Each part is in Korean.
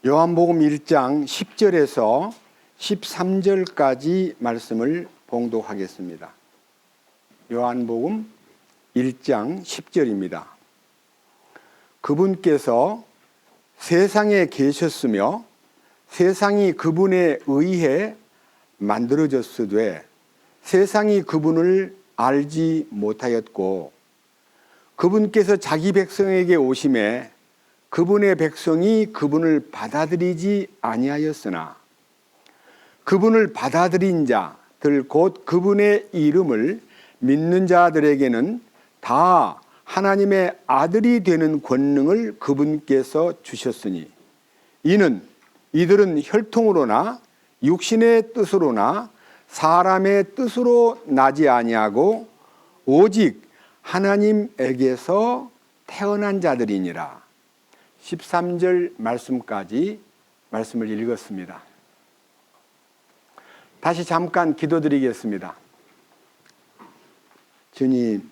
요한복음 1장 10절에서 13절까지 말씀을 봉독하겠습니다. 요한복음 1장 10절입니다. 그분께서 세상에 계셨으며 세상이 그분에 의해 만들어졌으되 세상이 그분을 알지 못하였고 그분께서 자기 백성에게 오심에 그분의 백성이 그분을 받아들이지 아니하였으나 그분을 받아들인 자들 곧 그분의 이름을 믿는 자들에게는 다 하나님의 아들이 되는 권능을 그분께서 주셨으니 이들은 혈통으로나 육신의 뜻으로나 사람의 뜻으로 나지 아니하고 오직 하나님에게서 태어난 자들이니라. 13절 말씀까지 말씀을 읽었습니다. 다시 잠깐 기도드리겠습니다. 주님,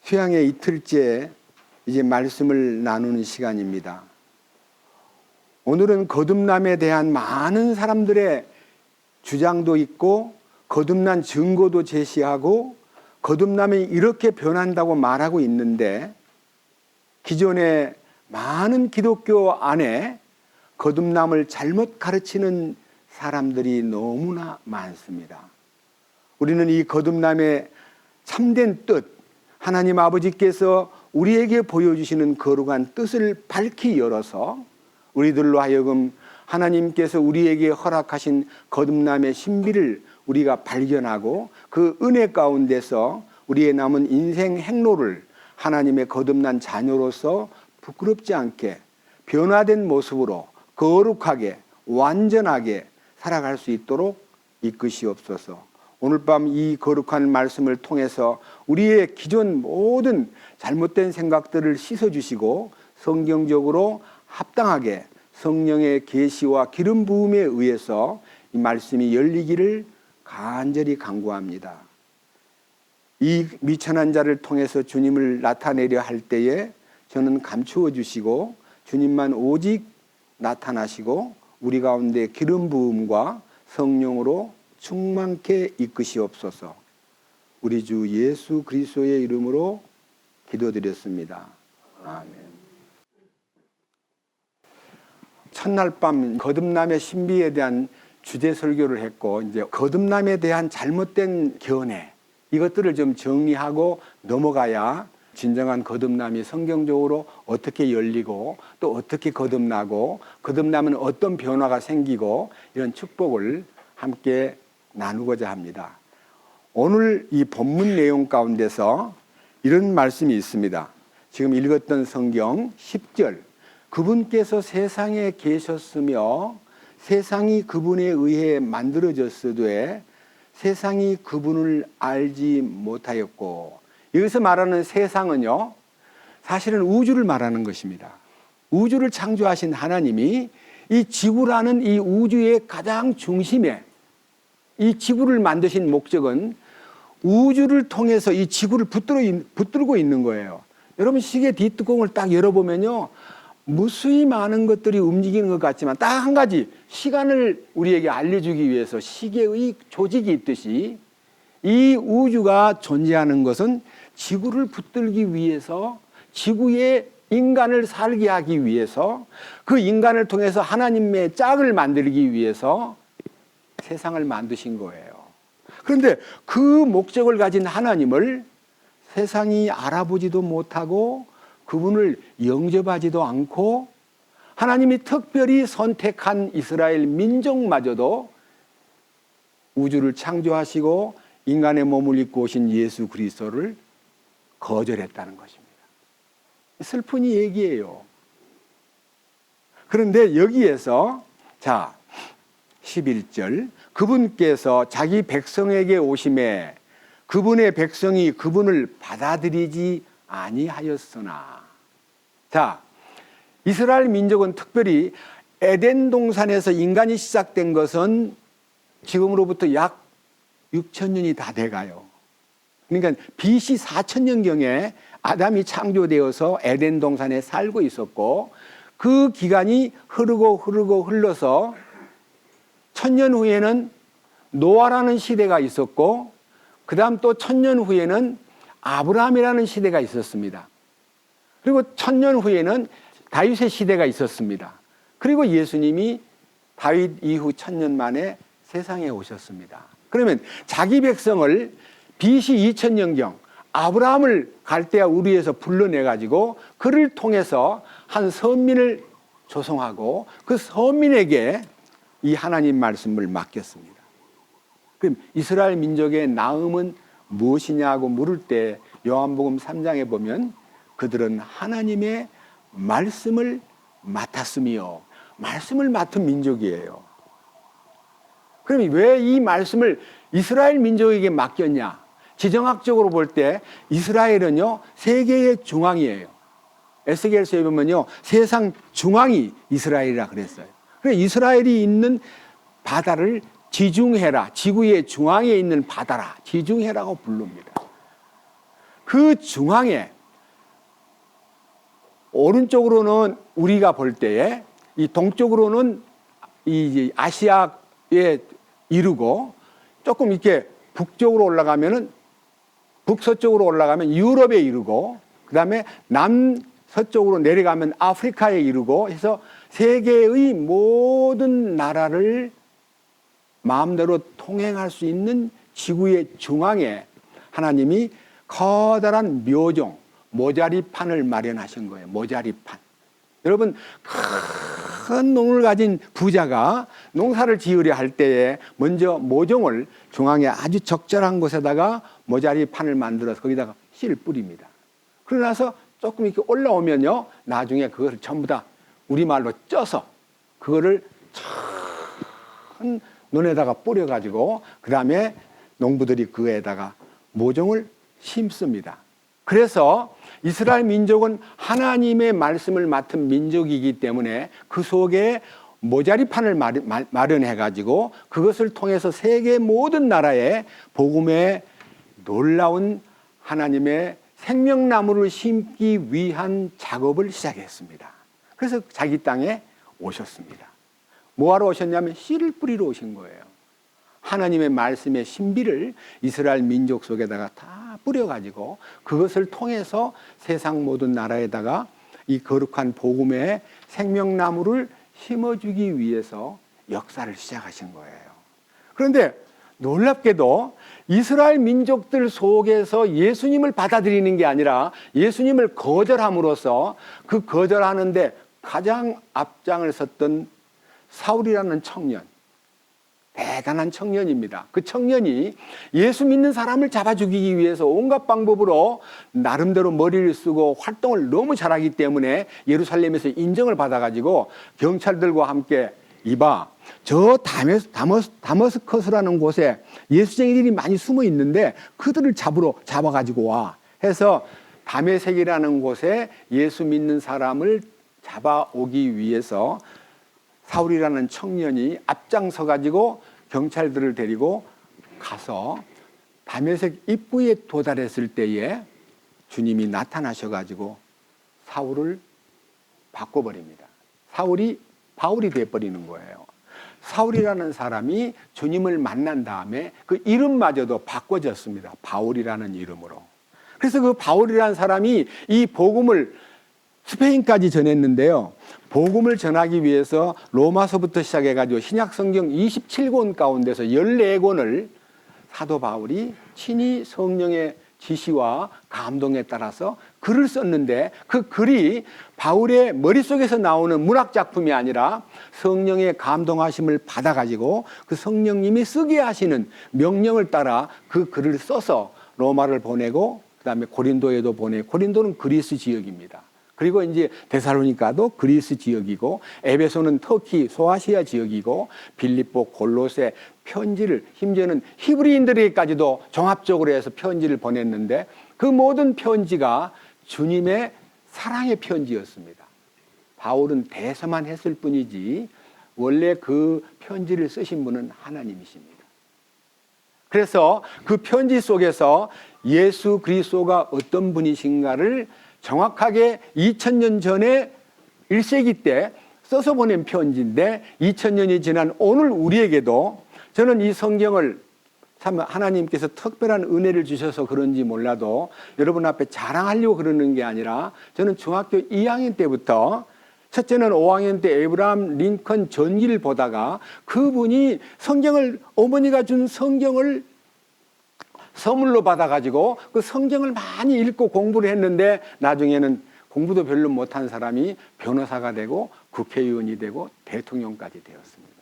수양의 이틀째 이제 말씀을 나누는 시간입니다. 오늘은 거듭남에 대한 많은 사람들의 주장도 있고 거듭난 증거도 제시하고 거듭남이 이렇게 변한다고 말하고 있는데 기존의 많은 기독교 안에 거듭남을 잘못 가르치는 사람들이 너무나 많습니다. 우리는 이 거듭남의 참된 뜻, 하나님 아버지께서 우리에게 보여주시는 거룩한 뜻을 밝히 열어서 우리들로 하여금 하나님께서 우리에게 허락하신 거듭남의 신비를 우리가 발견하고 그 은혜 가운데서 우리의 남은 인생 행로를 하나님의 거듭난 자녀로서 부끄럽지 않게 변화된 모습으로 거룩하게 완전하게 살아갈 수 있도록 이끄시옵소서. 오늘 밤 이 거룩한 말씀을 통해서 우리의 기존 모든 잘못된 생각들을 씻어주시고 성경적으로 합당하게 성령의 계시와 기름 부음에 의해서 이 말씀이 열리기를 간절히 간구합니다. 이 미천한 자를 통해서 주님을 나타내려 할 때에 저는 감추어 주시고 주님만 오직 나타나시고 우리 가운데 기름 부음과 성령으로 충만케 이끄시옵소서. 우리 주 예수 그리스도의 이름으로 기도드렸습니다. 아멘. 첫날 밤 거듭남의 신비에 대한 주제 설교를 했고 이제 거듭남에 대한 잘못된 견해 이것들을 좀 정리하고 넘어가야 진정한 거듭남이 성경적으로 어떻게 열리고 또 어떻게 거듭나고 거듭나면 어떤 변화가 생기고 이런 축복을 함께 나누고자 합니다. 오늘 이 본문 내용 가운데서 이런 말씀이 있습니다. 지금 읽었던 성경 10절 그분께서 세상에 계셨으며 세상이 그분에 의해 만들어졌으되 세상이 그분을 알지 못하였고 여기서 말하는 세상은요 사실은 우주를 말하는 것입니다. 우주를 창조하신 하나님이 이 지구라는 이 우주의 가장 중심에 이 지구를 만드신 목적은 우주를 통해서 이 지구를 붙들고 있는 거예요. 여러분 시계 뒷뚜껑을 딱 열어보면요 무수히 많은 것들이 움직이는 것 같지만 딱 한 가지 시간을 우리에게 알려주기 위해서 시계의 조직이 있듯이 이 우주가 존재하는 것은 지구를 붙들기 위해서 지구에 인간을 살게 하기 위해서 그 인간을 통해서 하나님의 짝을 만들기 위해서 세상을 만드신 거예요. 그런데 그 목적을 가진 하나님을 세상이 알아보지도 못하고 그분을 영접하지도 않고 하나님이 특별히 선택한 이스라엘 민족마저도 우주를 창조하시고 인간의 몸을 입고 오신 예수 그리스도를 거절했다는 것입니다. 슬픈 얘기예요. 그런데 여기에서 자 11절 그분께서 자기 백성에게 오심에 그분의 백성이 그분을 받아들이지 아니하였으나 자 이스라엘 민족은 특별히 에덴 동산에서 인간이 시작된 것은 지금으로부터 약 6,000년이 다 돼가요. 그러니까 BC 4,000년경에 아담이 창조되어서 에덴 동산에 살고 있었고 그 기간이 흐르고 흘러서 1000년 후에는 노아라는 시대가 있었고, 그 다음 또 1000년 후에는 아브라함이라는 시대가 있었습니다. 그리고 1000년 후에는 다윗의 시대가 있었습니다. 그리고 예수님이 다윗 이후 1000년 만에 세상에 오셨습니다. 그러면 자기 백성을 BC 2000년경 아브라함을 갈대아 우르에서 불러내가지고 그를 통해서 한 선민을 조성하고 그 선민에게 이 하나님 말씀을 맡겼습니다. 그럼 이스라엘 민족의 나음은 무엇이냐고 물을 때 요한복음 3장에 보면 그들은 하나님의 말씀을 맡았으며, 말씀을 맡은 민족이에요. 그럼 왜 이 말씀을 이스라엘 민족에게 맡겼냐? 지정학적으로 볼 때 이스라엘은요, 세계의 중앙이에요. 에스겔서에 보면요, 세상 중앙이 이스라엘이라 그랬어요. 그래서 이스라엘이 있는 바다를 지중해라, 지구의 중앙에 있는 바다라, 지중해라고 부릅니다. 그 중앙에 오른쪽으로는 우리가 볼 때에 이 동쪽으로는 이 아시아에 이르고, 조금 이렇게 북쪽으로 올라가면은 북서쪽으로 올라가면 유럽에 이르고, 그 다음에 남서쪽으로 내려가면 아프리카에 이르고 해서 세계의 모든 나라를 마음대로 통행할 수 있는 지구의 중앙에 하나님이 커다란 묘종, 모자리판을 마련하신 거예요. 모자리판. 여러분, 큰 농을 가진 부자가 농사를 지으려 할 때에 먼저 모종을 중앙에 아주 적절한 곳에다가 모자리판을 만들어서 거기다가 씨를 뿌립니다. 그러고 나서 조금 이렇게 올라오면요, 나중에 그것을 전부 다 우리말로 쪄서 그거를 큰 논에다가 뿌려가지고 그 다음에 농부들이 그에다가 모종을 심습니다. 그래서 이스라엘 민족은 하나님의 말씀을 맡은 민족이기 때문에 그 속에 모자리판을 마련해가지고 그것을 통해서 세계 모든 나라에 복음의 놀라운 하나님의 생명나무를 심기 위한 작업을 시작했습니다. 그래서 자기 땅에 오셨습니다. 뭐하러 오셨냐면 씨를 뿌리러 오신 거예요. 하나님의 말씀의 신비를 이스라엘 민족 속에다가 다 뿌려가지고 그것을 통해서 세상 모든 나라에다가 이 거룩한 복음의 생명나무를 심어주기 위해서 역사를 시작하신 거예요. 그런데 놀랍게도 이스라엘 민족들 속에서 예수님을 받아들이는 게 아니라 예수님을 거절함으로써 그 거절하는데 가장 앞장을 섰던 사울이라는 청년, 대단한 청년입니다. 그 청년이 예수 믿는 사람을 잡아 죽이기 위해서 온갖 방법으로 나름대로 머리를 쓰고 활동을 너무 잘하기 때문에 예루살렘에서 인정을 받아가지고 경찰들과 함께 이봐, 저 다머스커스라는 곳에 예수쟁이들이 많이 숨어 있는데 그들을 잡아가지고 와 해서 다메섹이라는 곳에 예수 믿는 사람을 잡아오기 위해서 사울이라는 청년이 앞장서 가지고 경찰들을 데리고 가서 다메섹 입구에 도달했을 때에 주님이 나타나셔 가지고 사울을 바꿔버립니다. 사울이 바울이 돼버리는 거예요. 사울이라는 사람이 주님을 만난 다음에 그 이름마저도 바꿔졌습니다. 바울이라는 이름으로. 그래서 그 바울이라는 사람이 이 복음을 스페인까지 전했는데요. 복음을 전하기 위해서 로마서부터 시작해가지고 신약성경 27권 가운데서 14권을 사도 바울이 친히 성령의 지시와 감동에 따라서 글을 썼는데 그 글이 바울의 머릿속에서 나오는 문학작품이 아니라 성령의 감동하심을 받아가지고 그 성령님이 쓰게 하시는 명령을 따라 그 글을 써서 로마를 보내고 그 다음에 고린도에도 보내고, 고린도는 그리스 지역입니다. 그리고 이제 데살로니가도 그리스 지역이고, 에베소는 터키 소아시아 지역이고, 빌립보, 골로새 편지를, 심지어는 히브리인들에게까지도 종합적으로 해서 편지를 보냈는데 그 모든 편지가 주님의 사랑의 편지였습니다. 바울은 대서만 했을 뿐이지 원래 그 편지를 쓰신 분은 하나님이십니다. 그래서 그 편지 속에서 예수 그리스도가 어떤 분이신가를 정확하게 2000년 전에 1세기 때 써서 보낸 편지인데 2000년이 지난 오늘 우리에게도 저는 이 성경을 참 하나님께서 특별한 은혜를 주셔서 그런지 몰라도 여러분 앞에 자랑하려고 그러는 게 아니라 저는 중학교 2학년 때부터 첫째는 5학년 때 에이브라함 링컨 전기를 보다가 그분이 성경을 어머니가 준 성경을 선물로 받아가지고 그 성경을 많이 읽고 공부를 했는데 나중에는 공부도 별로 못한 사람이 변호사가 되고 국회의원이 되고 대통령까지 되었습니다.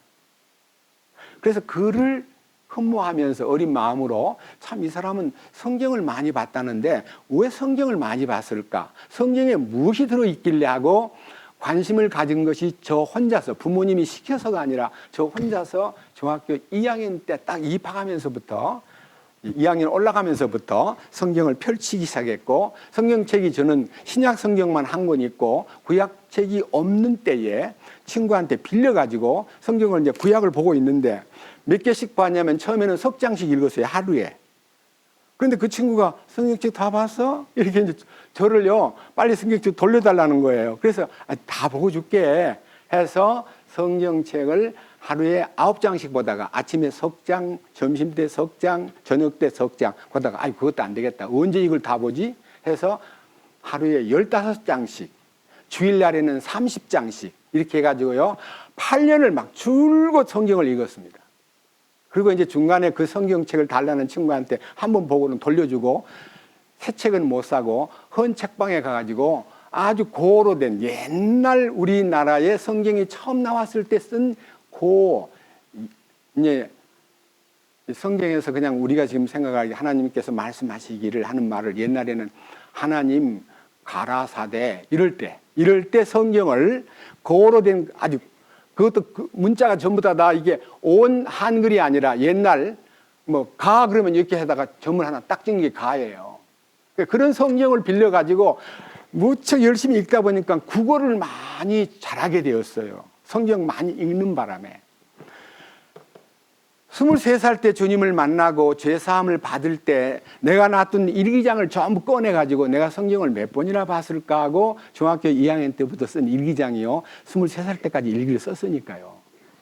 그래서 그를 흠모하면서 어린 마음으로 참 이 사람은 성경을 많이 봤다는데 왜 성경을 많이 봤을까? 성경에 무엇이 들어있길래 하고 관심을 가진 것이 저 혼자서 부모님이 시켜서가 아니라 저 혼자서 중학교 2학년 때 딱 입학하면서부터 2학년 올라가면서부터 성경을 펼치기 시작했고 성경책이 저는 신약 성경만 한 권 있고 구약책이 없는 때에 친구한테 빌려가지고 성경을 이제 구약을 보고 있는데 몇 개씩 봤냐면 처음에는 석 장씩 읽었어요, 하루에. 그런데 그 친구가 성경책 다 봤어? 이렇게 이제 저를요, 빨리 성경책 돌려달라는 거예요. 그래서 다 보고 줄게 해서 성경책을 하루에 9장씩 보다가 아침에 석 장, 점심 때 석 장, 저녁 때 석 장 보다가 그것도 안 되겠다. 언제 이걸 다 보지? 해서 하루에 15장씩, 주일날에는 30장씩 이렇게 해가지고요, 8년을 막 줄곧 성경을 읽었습니다. 그리고 이제 중간에 그 성경책을 달라는 친구한테 한번 보고는 돌려주고 새 책은 못 사고 헌 책방에 가가지고 아주 고로 된 옛날 우리나라의 성경이 처음 나왔을 때 쓴 이제 성경에서 그냥 우리가 지금 생각하기 하나님께서 말씀하시기를 하는 말을 옛날에는 하나님 가라사대 이럴 때 성경을 고로 된 아주 그것도 그 문자가 전부 다 이게 온 한글이 아니라 옛날 가 그러면 이렇게 하다가 점을 하나 딱 찍는 게 가예요. 그런 성경을 빌려가지고 무척 열심히 읽다 보니까 국어를 많이 잘하게 되었어요. 성경 많이 읽는 바람에. 23살 때 주님을 만나고 죄사함을 받을 때 내가 놔둔 일기장을 전부 꺼내가지고 내가 성경을 몇 번이나 봤을까 하고 중학교 2학년 때부터 쓴 일기장이요. 23살 때까지 일기를 썼으니까요.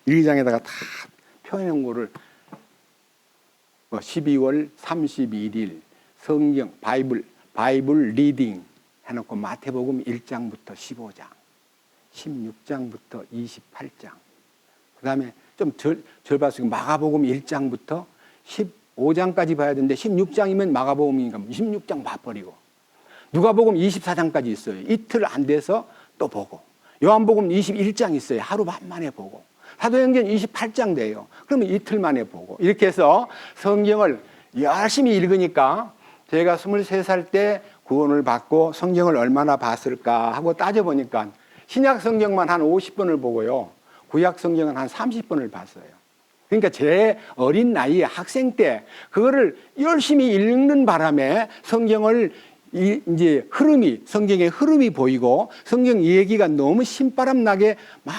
일기장에다가 다 표현한 거를 12월 31일 성경 바이블 리딩 해놓고 마태복음 1장부터 15장, 16장부터 28장, 그 다음에 좀 절 봤으니까 마가복음 1장부터 15장까지 봐야 되는데 16장이면 마가복음이니까 16장 봐버리고 누가복음 24장까지 있어요. 이틀 안 돼서 또 보고 요한복음 21장 있어요. 하루 반 만에 보고 사도행전 28장 돼요. 그러면 이틀 만에 보고 이렇게 해서 성경을 열심히 읽으니까 제가 23살 때 구원을 받고 성경을 얼마나 봤을까 하고 따져보니까 신약 성경만 한 50번을 보고요. 구약 성경은 한 30번을 봤어요. 그러니까 제 어린 나이에 학생 때 그거를 열심히 읽는 바람에 성경을 이제 성경의 흐름이 보이고 성경 얘기가 너무 신바람 나게 막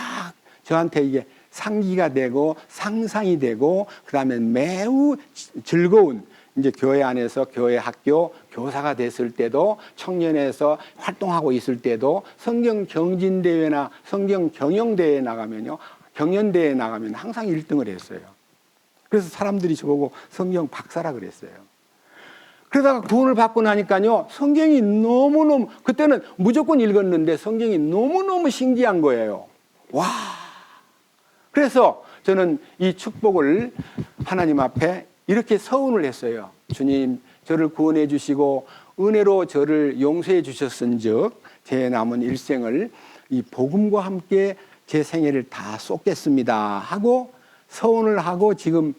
저한테 이게 상기가 되고 상상이 되고 그다음에 매우 즐거운 이제 교회 안에서 교회 학교 교사가 됐을 때도 청년에서 활동하고 있을 때도 성경 경진대회나 성경 경영대회에 나가면요. 경연대회에 나가면 항상 1등을 했어요. 그래서 사람들이 저보고 성경 박사라 그랬어요. 그러다가 구원을 받고 나니까요. 성경이 너무너무 그때는 무조건 읽었는데 성경이 너무너무 신기한 거예요. 와! 그래서 저는 이 축복을 하나님 앞에 이렇게 서운을 했어요. 주님, 저를 구원해 주시고 은혜로 저를 용서해 주셨은즉 제 남은 일생을 이 복음과 함께 제 생애를 다 쏟겠습니다 하고 서운을 하고 지금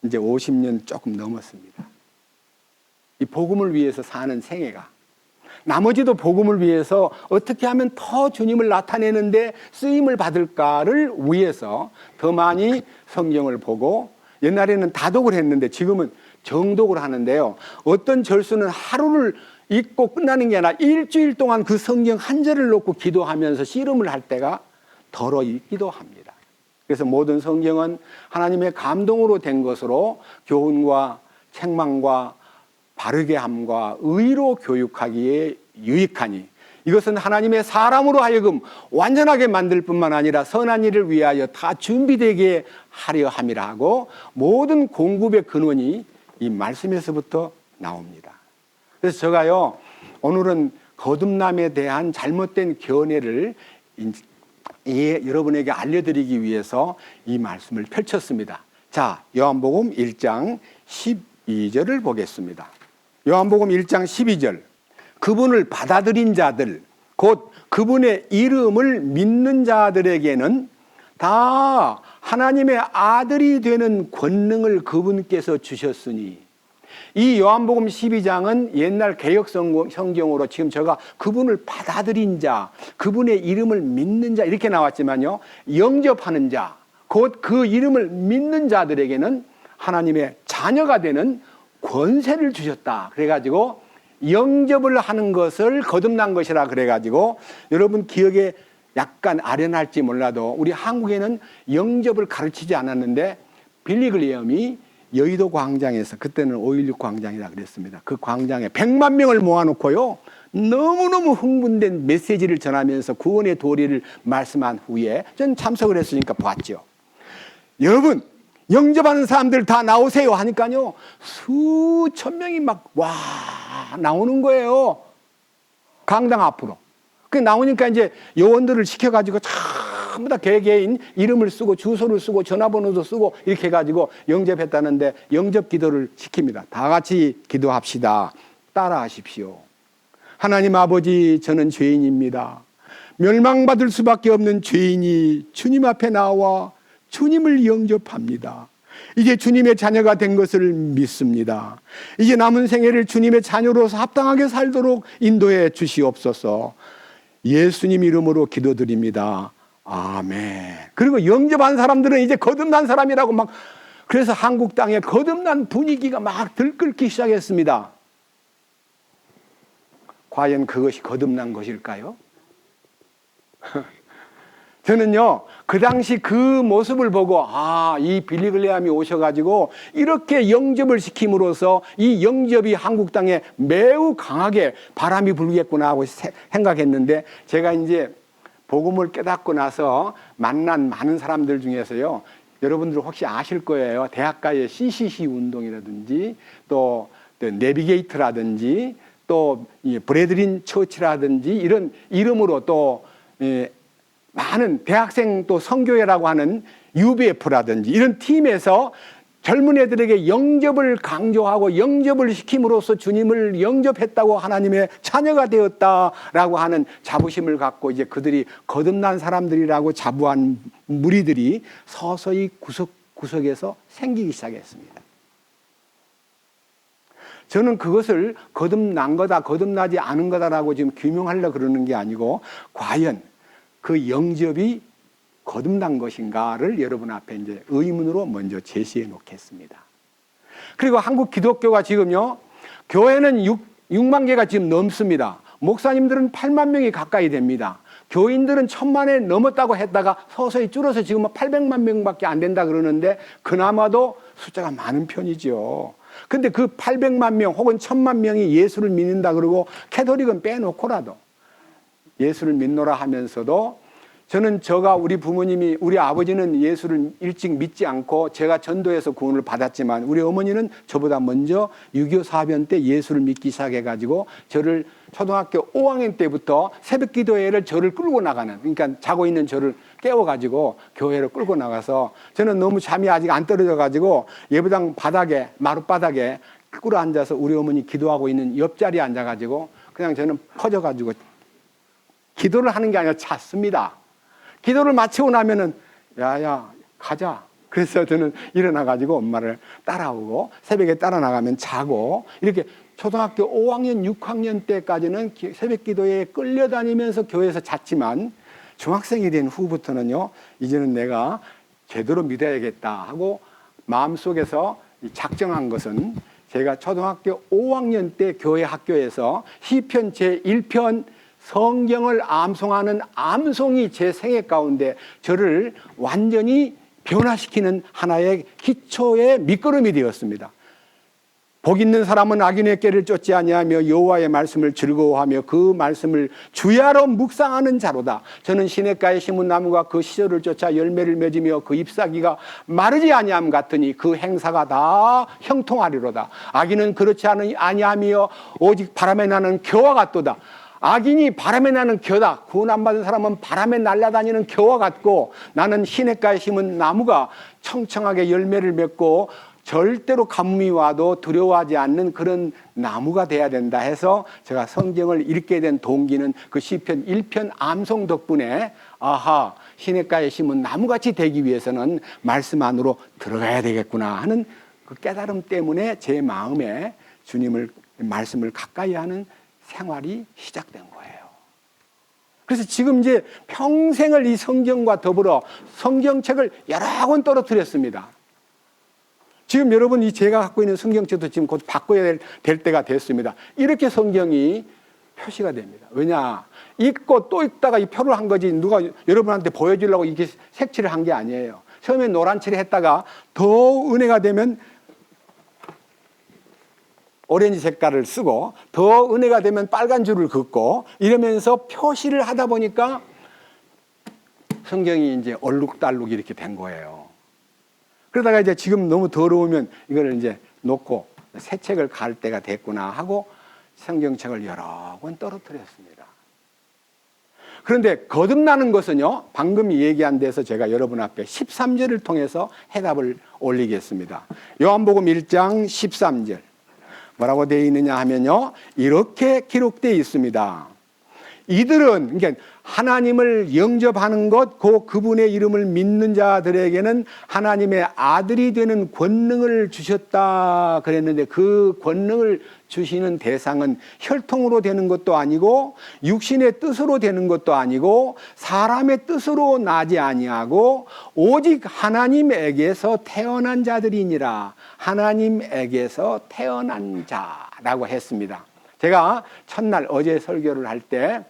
이제 50년 조금 넘었습니다. 이 복음을 위해서 사는 생애가 나머지도 복음을 위해서 어떻게 하면 더 주님을 나타내는데 쓰임을 받을까를 위해서 더 많이 성경을 보고 옛날에는 다독을 했는데 지금은 정독을 하는데요. 어떤 절수는 하루를 읽고 끝나는 게 아니라 일주일 동안 그 성경 한 절을 놓고 기도하면서 씨름을 할 때가 덜어 있기도 합니다. 그래서 모든 성경은 하나님의 감동으로 된 것으로 교훈과 책망과 바르게 함과 의로 교육하기에 유익하니 이것은 하나님의 사람으로 하여금 완전하게 만들 뿐만 아니라 선한 일을 위하여 다 준비되게 하려 함이라 하고, 모든 공급의 근원이 이 말씀에서부터 나옵니다. 그래서 제가요, 오늘은 거듭남에 대한 잘못된 견해를 여러분에게 알려드리기 위해서 이 말씀을 펼쳤습니다. 자, 요한복음 1장 12절을 보겠습니다. 요한복음 1장 12절. 그분을 받아들인 자들, 곧 그분의 이름을 믿는 자들에게는 다 하나님의 아들이 되는 권능을 그분께서 주셨으니. 이 요한복음 12장은 옛날 개역 성경으로 지금 제가 그분을 받아들인 자, 그분의 이름을 믿는 자 이렇게 나왔지만요, 영접하는 자, 곧 그 이름을 믿는 자들에게는 하나님의 자녀가 되는 권세를 주셨다. 그래가지고 영접을 하는 것을 거듭난 것이라 그래가지고, 여러분 기억에 약간 아련할지 몰라도 우리 한국에는 영접을 가르치지 않았는데, 빌리 그레엄이 여의도 광장에서, 그때는 5.16 광장이라 그랬습니다. 그 광장에 100만 명을 모아놓고요, 너무너무 흥분된 메시지를 전하면서 구원의 도리를 말씀한 후에 전 참석을 했으니까 봤죠. 여러분, 영접하는 사람들 다 나오세요 하니까요, 수천 명이 막 와 나오는 거예요. 강당 앞으로. 그 나오니까 이제 요원들을 시켜가지고 전부 다 개개인 이름을 쓰고 주소를 쓰고 전화번호도 쓰고 이렇게 해가지고 영접했다는데, 영접 기도를 시킵니다. 다 같이 기도합시다. 따라하십시오. 하나님 아버지, 저는 죄인입니다. 멸망받을 수밖에 없는 죄인이 주님 앞에 나와 주님을 영접합니다. 이제 주님의 자녀가 된 것을 믿습니다. 이제 남은 생애를 주님의 자녀로서 합당하게 살도록 인도해 주시옵소서. 예수님 이름으로 기도드립니다. 아멘. 그리고 영접한 사람들은 이제 거듭난 사람이라고 막, 그래서 한국 땅에 거듭난 분위기가 막 들끓기 시작했습니다. 과연 그것이 거듭난 것일까요? 저는요, 그 당시 그 모습을 보고, 이 빌리 그레엄이 오셔가지고 이렇게 영접을 시킴으로써 이 영접이 한국 땅에 매우 강하게 바람이 불겠구나 하고 생각했는데, 제가 이제 복음을 깨닫고 나서 만난 많은 사람들 중에서요, 여러분들 혹시 아실 거예요. 대학가의 CCC 운동이라든지 또 내비게이트라든지 또 브레드린 처치라든지 이런 이름으로 또 많은 대학생 또 선교회라고 하는 UBF라든지 이런 팀에서 젊은 애들에게 영접을 강조하고 영접을 시킴으로써 주님을 영접했다고, 하나님의 자녀가 되었다라고 하는 자부심을 갖고 이제 그들이 거듭난 사람들이라고 자부한 무리들이 서서히 구석구석에서 생기기 시작했습니다. 저는 그것을 거듭난 거다, 거듭나지 않은 거다라고 지금 규명하려고 그러는 게 아니고, 과연 그 영접이 거듭난 것인가를 여러분 앞에 이제 의문으로 먼저 제시해 놓겠습니다. 그리고 한국 기독교가 지금요, 교회는 6만 개가 지금 넘습니다. 목사님들은 8만 명이 가까이 됩니다. 교인들은 1000만에 넘었다고 했다가 서서히 줄어서 지금은 800만 명밖에 안 된다 그러는데, 그나마도 숫자가 많은 편이죠. 근데 그 800만 명 혹은 1000만 명이 예수를 믿는다 그러고, 캐톨릭은 빼놓고라도 예수를 믿노라 하면서도, 저는 우리 부모님이, 우리 아버지는 예수를 일찍 믿지 않고 제가 전도해서 구원을 받았지만, 우리 어머니는 저보다 먼저 6.25 사변 때 예수를 믿기 시작해가지고 저를 초등학교 5학년 때부터 새벽 기도회를 저를 끌고 나가는, 그러니까 자고 있는 저를 깨워가지고 교회로 끌고 나가서, 저는 너무 잠이 아직 안 떨어져가지고 예배당 바닥에, 마룻바닥에 끌어 앉아서 우리 어머니 기도하고 있는 옆자리에 앉아가지고 그냥 저는 퍼져가지고 기도를 하는 게 아니라 잤습니다. 기도를 마치고 나면은, 야야 가자. 그래서 저는 일어나가지고 엄마를 따라오고, 새벽에 따라 나가면 자고, 이렇게 초등학교 5학년, 6학년 때까지는 새벽 기도에 끌려다니면서 교회에서 잤지만, 중학생이 된 후부터는요, 이제는 내가 제대로 믿어야겠다 하고 마음속에서 작정한 것은, 제가 초등학교 5학년 때 교회 학교에서 시편 제1편 성경을 암송하는 암송이 제 생애 가운데 저를 완전히 변화시키는 하나의 기초의 밑거름이 되었습니다. 복 있는 사람은 악인의 꾀를 쫓지 아니하며 여호와의 말씀을 즐거워하며 그 말씀을 주야로 묵상하는 자로다. 저는 시냇가에 심은 나무가 그 시절을 쫓아 열매를 맺으며 그 잎사귀가 마르지 아니함 같으니 그 행사가 다 형통하리로다. 악인은 그렇지 아니하며 오직 바람에 나는 겨와 같도다. 악인이 바람에 나는 겨다. 구원 안 받은 사람은 바람에 날아다니는 겨와 같고, 나는 시냇가에 심은 나무가 청청하게 열매를 맺고 절대로 가뭄이 와도 두려워하지 않는 그런 나무가 돼야 된다 해서 제가 성경을 읽게 된 동기는 그 시편 1편 암송 덕분에 아하, 시냇가에 심은 나무같이 되기 위해서는 말씀 안으로 들어가야 되겠구나 하는 그 깨달음 때문에 제 마음에 주님을 말씀을 가까이 하는 생활이 시작된 거예요. 그래서 지금 이제 평생을 이 성경과 더불어 성경책을 여러 권 떨어뜨렸습니다. 지금 여러분 이 제가 갖고 있는 성경책도 지금 곧 바꿔야 될 때가 됐습니다. 이렇게 성경이 표시가 됩니다. 왜냐? 읽고 또 읽다가 이 표를 한 거지 누가 여러분한테 보여주려고 이렇게 색칠을 한 게 아니에요. 처음에 노란 칠을 했다가 더 은혜가 되면 오렌지 색깔을 쓰고 더 은혜가 되면 빨간 줄을 긋고 이러면서 표시를 하다 보니까 성경이 이제 얼룩달룩 이렇게 된 거예요. 그러다가 이제 지금 너무 더러우면 이걸 이제 놓고 새 책을 갈 때가 됐구나 하고 성경책을 여러 권 떨어뜨렸습니다. 그런데 거듭나는 것은요, 방금 얘기한 데서 제가 여러분 앞에 13절을 통해서 해답을 올리겠습니다. 요한복음 1장 13절. 뭐라고 되어 있느냐 하면요, 이렇게 기록되어 있습니다. 이들은, 그러니까 하나님을 영접하는 것, 그분의 이름을 믿는 자들에게는 하나님의 아들이 되는 권능을 주셨다 그랬는데, 그 권능을 주시는 대상은 혈통으로 되는 것도 아니고 육신의 뜻으로 되는 것도 아니고 사람의 뜻으로 나지 아니하고 오직 하나님에게서 태어난 자들이니라. 하나님에게서 태어난 자라고 했습니다. 제가 첫날 어제 설교를 할 때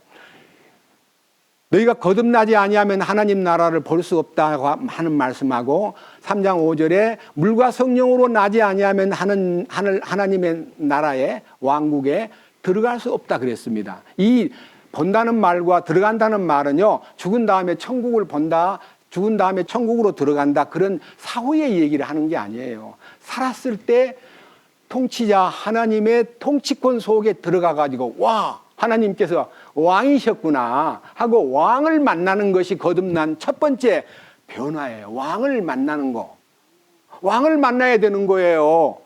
너희가 거듭나지 아니하면 하나님 나라를 볼 수 없다고 하는 말씀하고 3장 5절에 물과 성령으로 나지 아니하면 하나님의 나라의 왕국에 들어갈 수 없다 그랬습니다. 이 본다는 말과 들어간다는 말은요, 죽은 다음에 천국을 본다, 죽은 다음에 천국으로 들어간다, 그런 사후의 얘기를 하는 게 아니에요. 살았을 때 통치자 하나님의 통치권 속에 들어가 가지고 와, 하나님께서 왕이셨구나 하고 왕을 만나는 것이 거듭난 첫 번째 변화예요. 왕을 만나는 거. 왕을 만나야 되는 거예요.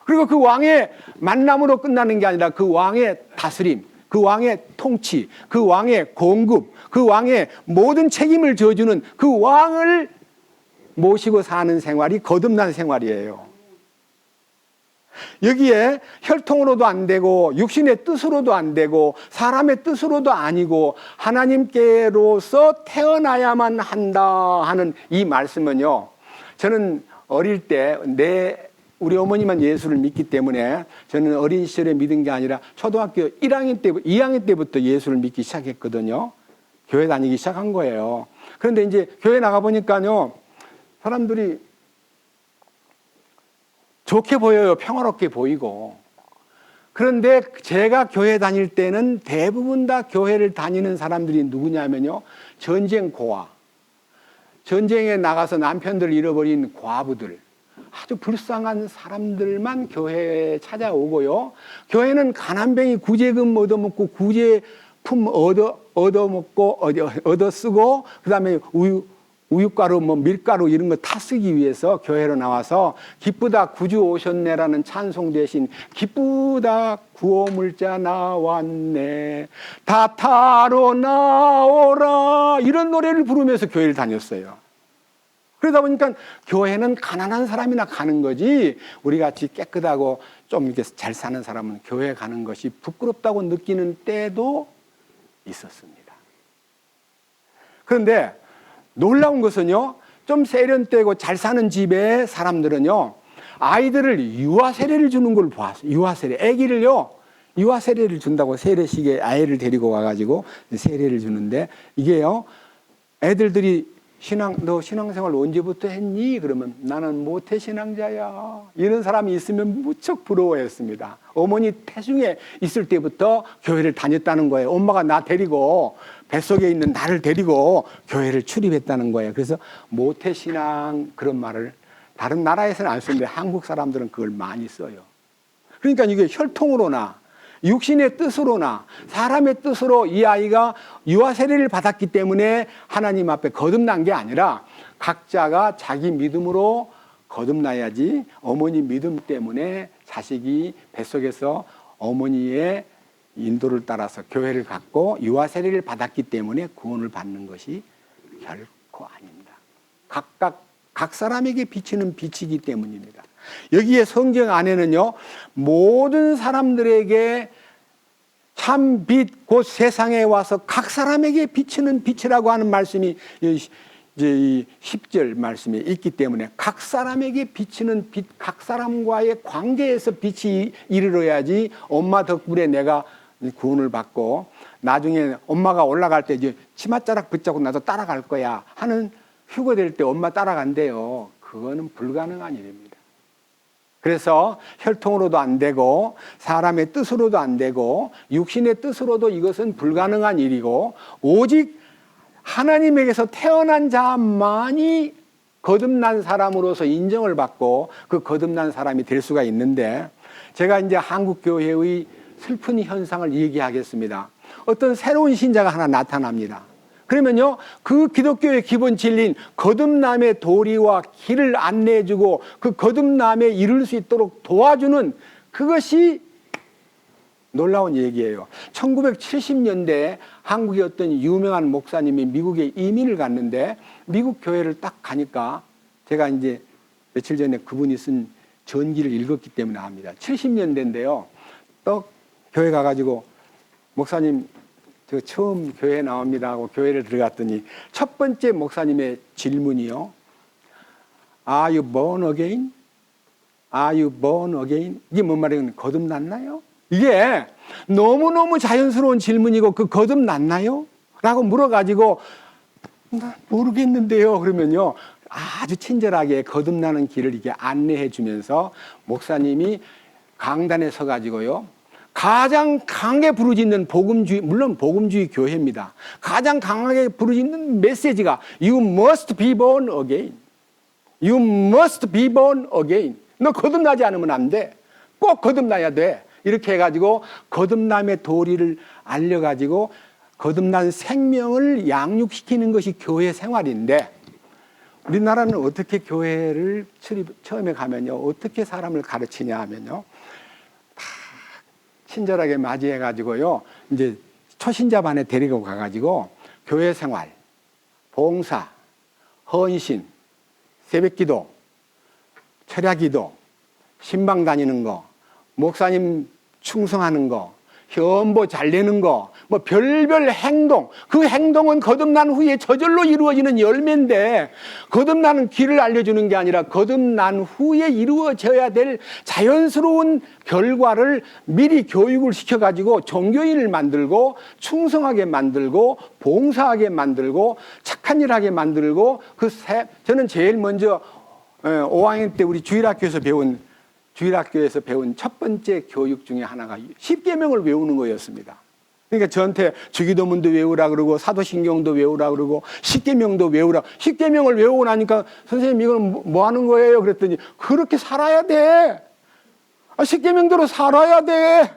그리고 그 왕의 만남으로 끝나는 게 아니라 그 왕의 다스림, 그 왕의 통치, 그 왕의 공급, 그 왕의 모든 책임을 져주는 그 왕을 모시고 사는 생활이 거듭난 생활이에요. 여기에 혈통으로도 안 되고 육신의 뜻으로도 안 되고 사람의 뜻으로도 아니고 하나님께로서 태어나야만 한다 하는 이 말씀은요, 저는 어릴 때 우리 어머니만 예수를 믿기 때문에 저는 어린 시절에 믿은 게 아니라 초등학교 2학년 때부터 예수를 믿기 시작했거든요. 교회 다니기 시작한 거예요. 그런데 이제 교회 나가보니까요, 사람들이 좋게 보여요. 평화롭게 보이고. 그런데 제가 교회 다닐 때는 대부분 다 교회를 다니는 사람들이 누구냐면요, 전쟁 고아, 전쟁에 나가서 남편들을 잃어버린 과부들, 아주 불쌍한 사람들만 교회에 찾아오고요. 교회는 가난뱅이 구제금 얻어먹고 구제품 얻어먹고 얻어쓰고 그다음에 우유가루, 밀가루 이런 거 타 쓰기 위해서 교회로 나와서 기쁘다 구주 오셨네라는 찬송 대신 기쁘다 구호물자 나왔네, 다 타러 나오라 이런 노래를 부르면서 교회를 다녔어요. 그러다 보니까 교회는 가난한 사람이나 가는 거지 우리 같이 깨끗하고 좀 이렇게 잘 사는 사람은 교회 가는 것이 부끄럽다고 느끼는 때도 있었습니다. 그런데 놀라운 것은요, 좀 세련되고 잘 사는 집의 사람들은요, 아이들을 유아 세례를 주는 걸 봤어요. 유아 세례. 아기를요, 유아 세례를 준다고 세례식에 아이를 데리고 와가지고 세례를 주는데 이게요, 애들들이 너 신앙생활 언제부터 했니? 그러면 나는 모태신앙자야. 이런 사람이 있으면 무척 부러워했습니다. 어머니 태중에 있을 때부터 교회를 다녔다는 거예요. 엄마가 나 데리고 뱃속에 있는 나를 데리고 교회를 출입했다는 거예요. 그래서 모태신앙 그런 말을 다른 나라에서는 안 쓰는데 한국 사람들은 그걸 많이 써요. 그러니까 이게 혈통으로나 육신의 뜻으로나 사람의 뜻으로 이 아이가 유아 세례를 받았기 때문에 하나님 앞에 거듭난 게 아니라 각자가 자기 믿음으로 거듭나야지, 어머니 믿음 때문에 자식이 뱃속에서 어머니의 인도를 따라서 교회를 갖고 유아 세례를 받았기 때문에 구원을 받는 것이 결코 아닙니다. 각 사람에게 비치는 빛이기 때문입니다. 여기에 성경 안에는요, 모든 사람들에게 참 빛, 곧 세상에 와서 각 사람에게 비치는 빛이라고 하는 말씀이 이제 이 10절 말씀에 있기 때문에 각 사람에게 비치는 빛, 각 사람과의 관계에서 빛이 이르러야지 엄마 덕분에 내가 구원을 받고 나중에 엄마가 올라갈 때 이제 치맛자락 붙잡고 나도 따라갈 거야 하는 휴가 될 때 엄마 따라간대요. 그거는 불가능한 일입니다. 그래서 혈통으로도 안 되고 사람의 뜻으로도 안 되고 육신의 뜻으로도 이것은 불가능한 일이고 오직 하나님에게서 태어난 자만이 거듭난 사람으로서 인정을 받고 그 거듭난 사람이 될 수가 있는데, 제가 이제 한국 교회의 슬픈 현상을 얘기하겠습니다. 어떤 새로운 신자가 하나 나타납니다. 그러면요, 그 기독교의 기본 진리인 거듭남의 도리와 길을 안내해주고 그 거듭남에 이룰 수 있도록 도와주는 그것이 놀라운 얘기예요. 1970년대에 한국의 어떤 유명한 목사님이 미국에 이민을 갔는데 미국 교회를 딱 가니까, 제가 이제 며칠 전에 그분이 쓴 전기를 읽었기 때문에 압니다. 70년대인데요. 또 교회 가가지고 목사님 저 처음 교회 나옵니다 하고 교회를 들어갔더니 첫 번째 목사님의 질문이요, Are you born again? Are you born again? 이게 뭔 말이에요? 거듭났나요? 이게 너무너무 자연스러운 질문이고, 그 거듭났나요? 라고 물어가지고 나 모르겠는데요. 그러면요, 아주 친절하게 거듭나는 길을 이게 안내해 주면서 목사님이 강단에 서가지고요, 가장 강하게 부르짖는 복음주의, 물론 복음주의 교회입니다. 가장 강하게 부르짖는 메시지가 You must be born again. You must be born again. 너 거듭나지 않으면 안 돼. 꼭 거듭나야 돼. 이렇게 해가지고 거듭남의 도리를 알려가지고 거듭난 생명을 양육시키는 것이 교회 생활인데, 우리나라는 어떻게 교회를 처음에 가면요, 어떻게 사람을 가르치냐 하면요, 친절하게 맞이해가지고요, 이제 초신자 반에 데리고 가가지고 교회 생활, 봉사, 헌신, 새벽기도, 철야기도, 신방 다니는 거, 목사님 충성하는 거, 현보 잘 내는 거, 뭐 별별 행동, 그 행동은 거듭난 후에 저절로 이루어지는 열매인데, 거듭나는 길을 알려주는 게 아니라 거듭난 후에 이루어져야 될 자연스러운 결과를 미리 교육을 시켜가지고 종교인을 만들고 충성하게 만들고 봉사하게 만들고 착한 일 하게 만들고, 저는 제일 먼저 5학년 때 우리 주일학교에서 배운 첫 번째 교육 중에 하나가 10계명을 외우는 거였습니다. 그러니까 저한테 주기도문도 외우라 그러고 사도신경도 외우라 그러고 10계명도 외우라. 10계명을 외우고 나니까 선생님 이건 뭐 하는 거예요? 그랬더니 그렇게 살아야 돼. 10계명대로 살아야 돼.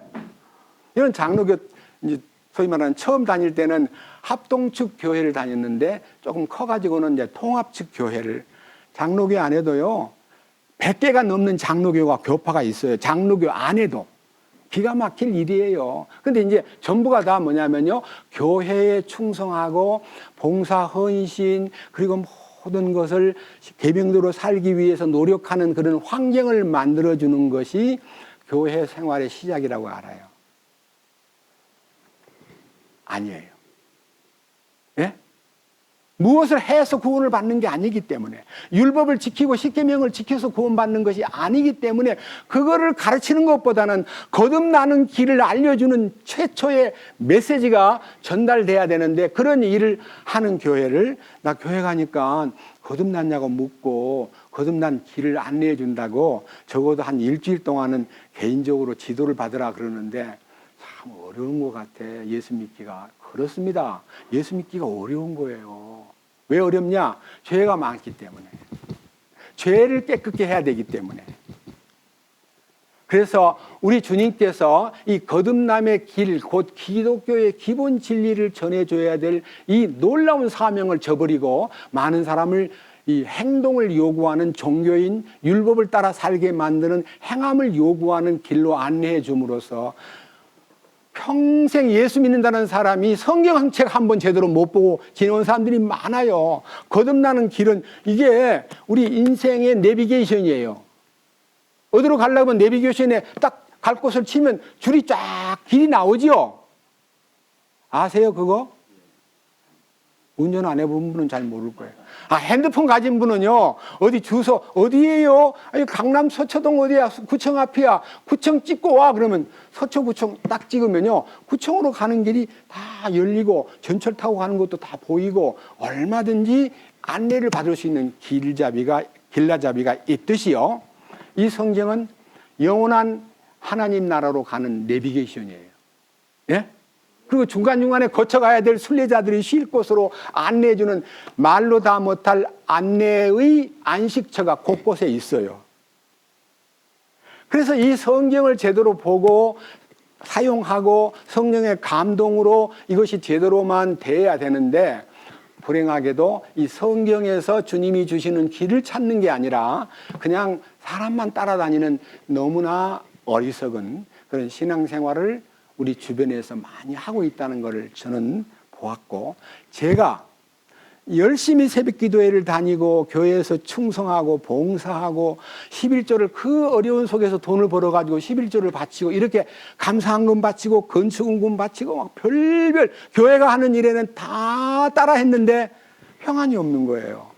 이런 장로교, 이제 소위 말하는 처음 다닐 때는 합동측 교회를 다녔는데 조금 커가지고는 이제 통합측 교회를, 장로교 안에도요 100개가 넘는 장로교가 교파가 있어요. 장로교 안에도. 기가 막힐 일이에요. 근데 이제 전부가 다 뭐냐면요, 교회에 충성하고 봉사, 헌신, 그리고 모든 것을 계명대로 살기 위해서 노력하는 그런 환경을 만들어주는 것이 교회 생활의 시작이라고 알아요. 아니에요. 예? 무엇을 해서 구원을 받는 게 아니기 때문에, 율법을 지키고 십계명을 지켜서 구원받는 것이 아니기 때문에, 그거를 가르치는 것보다는 거듭나는 길을 알려주는 최초의 메시지가 전달돼야 되는데, 그런 일을 하는 교회를, 나 교회 가니까 거듭났냐고 묻고 거듭난 길을 안내해 준다고 적어도 한 일주일 동안은 개인적으로 지도를 받으라 그러는데, 참 어려운 것 같아. 예수 믿기가. 그렇습니다. 예수 믿기가 어려운 거예요. 왜 어렵냐? 죄가 많기 때문에. 죄를 깨끗게 해야 되기 때문에. 그래서 우리 주님께서 이 거듭남의 길, 곧 기독교의 기본 진리를 전해줘야 될 이 놀라운 사명을 저버리고 많은 사람을 이 행동을 요구하는 종교인, 율법을 따라 살게 만드는 행함을 요구하는 길로 안내해 줌으로써 평생 예수 믿는다는 사람이 성경 한 책 한 번 제대로 못 보고 지내온 사람들이 많아요. 거듭나는 길은 이게 우리 인생의 내비게이션이에요. 어디로 가려면 내비게이션에 딱 갈 곳을 치면 줄이 쫙 길이 나오지요. 아세요 그거? 운전 안 해본 분은 잘 모를 거예요. 핸드폰 가진 분은요, 어디 주소, 어디에요? 아니, 강남 서초동 어디야? 구청 앞이야. 구청 찍고 와. 그러면 서초구청 딱 찍으면요, 구청으로 가는 길이 다 열리고, 전철 타고 가는 것도 다 보이고, 얼마든지 안내를 받을 수 있는 길라잡이가 있듯이요. 이 성경은 영원한 하나님 나라로 가는 내비게이션이에요. 예? 그리고 중간중간에 거쳐가야 될 순례자들이 쉴 곳으로 안내해주는 말로 다 못할 안내의 안식처가 곳곳에 있어요. 그래서 이 성경을 제대로 보고 사용하고 성령의 감동으로 이것이 제대로만 돼야 되는데, 불행하게도 이 성경에서 주님이 주시는 길을 찾는 게 아니라 그냥 사람만 따라다니는 너무나 어리석은 그런 신앙생활을 우리 주변에서 많이 하고 있다는 것을 저는 보았고, 제가 열심히 새벽기도회를 다니고 교회에서 충성하고 봉사하고 11조를 그 어려운 속에서 돈을 벌어가지고 11조를 바치고 이렇게 감사한금 바치고 건축은금 바치고 막 별별 교회가 하는 일에는 다 따라했는데 평안이 없는 거예요.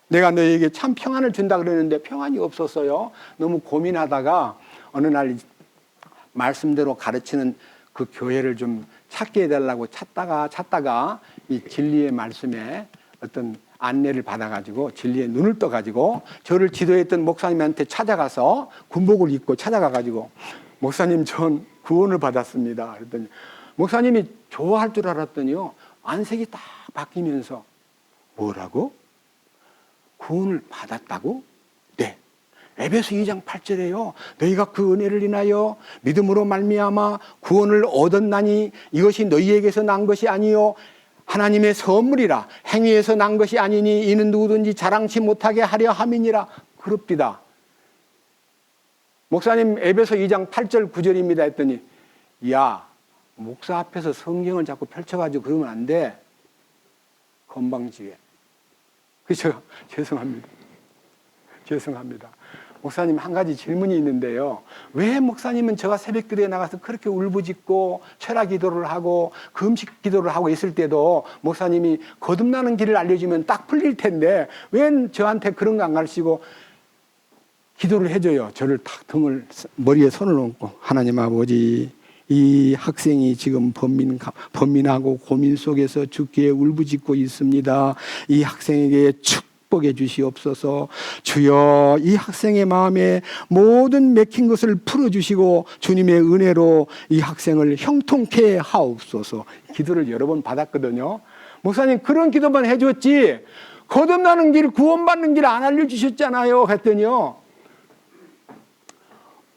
내가 너에게 참 평안을 준다 그랬는데 평안이 없었어요. 너무 고민하다가 어느 날 말씀대로 가르치는 그 교회를 좀 찾게 해달라고 찾다가 이 진리의 말씀에 어떤 안내를 받아가지고 진리의 눈을 떠가지고 저를 지도했던 목사님한테 찾아가서 군복을 입고 찾아가가지고, 목사님 전 구원을 받았습니다. 그랬더니 목사님이 좋아할 줄 알았더니요, 안색이 딱 바뀌면서, 뭐라고? 구원을 받았다고? 네. 에베소 2장 8절에요. 너희가 그 은혜를 인하여 믿음으로 말미암아 구원을 얻었나니 이것이 너희에게서 난 것이 아니요 하나님의 선물이라. 행위에서 난 것이 아니니 이는 누구든지 자랑치 못하게 하려 함이니라. 그럽디다. 목사님 에베소 2장 8절 9절입니다 했더니, 야, 목사 앞에서 성경을 자꾸 펼쳐가지고 그러면 안 돼. 건방지게. 그죠? 죄송합니다. 목사님, 한 가지 질문이 있는데요. 왜 목사님은 제가 새벽기도에 나가서 그렇게 울부짖고 철학 기도를 하고 금식 기도를 하고 있을 때도 목사님이 거듭나는 길을 알려주면 딱 풀릴 텐데 왜 저한테 그런 거 안 가르치고 기도를 해줘요? 저를 탁 머리에 손을 얹고, 하나님 아버지, 이 학생이 지금 번민하고 고민 속에서 주께 울부짖고 있습니다. 이 학생에게 축복해 주시옵소서. 주여, 이 학생의 마음에 모든 맥힌 것을 풀어주시고 주님의 은혜로 이 학생을 형통케 하옵소서. 기도를 여러 번 받았거든요. 목사님, 그런 기도만 해줬지 거듭나는 길, 구원받는 길 안 알려주셨잖아요. 했더니요,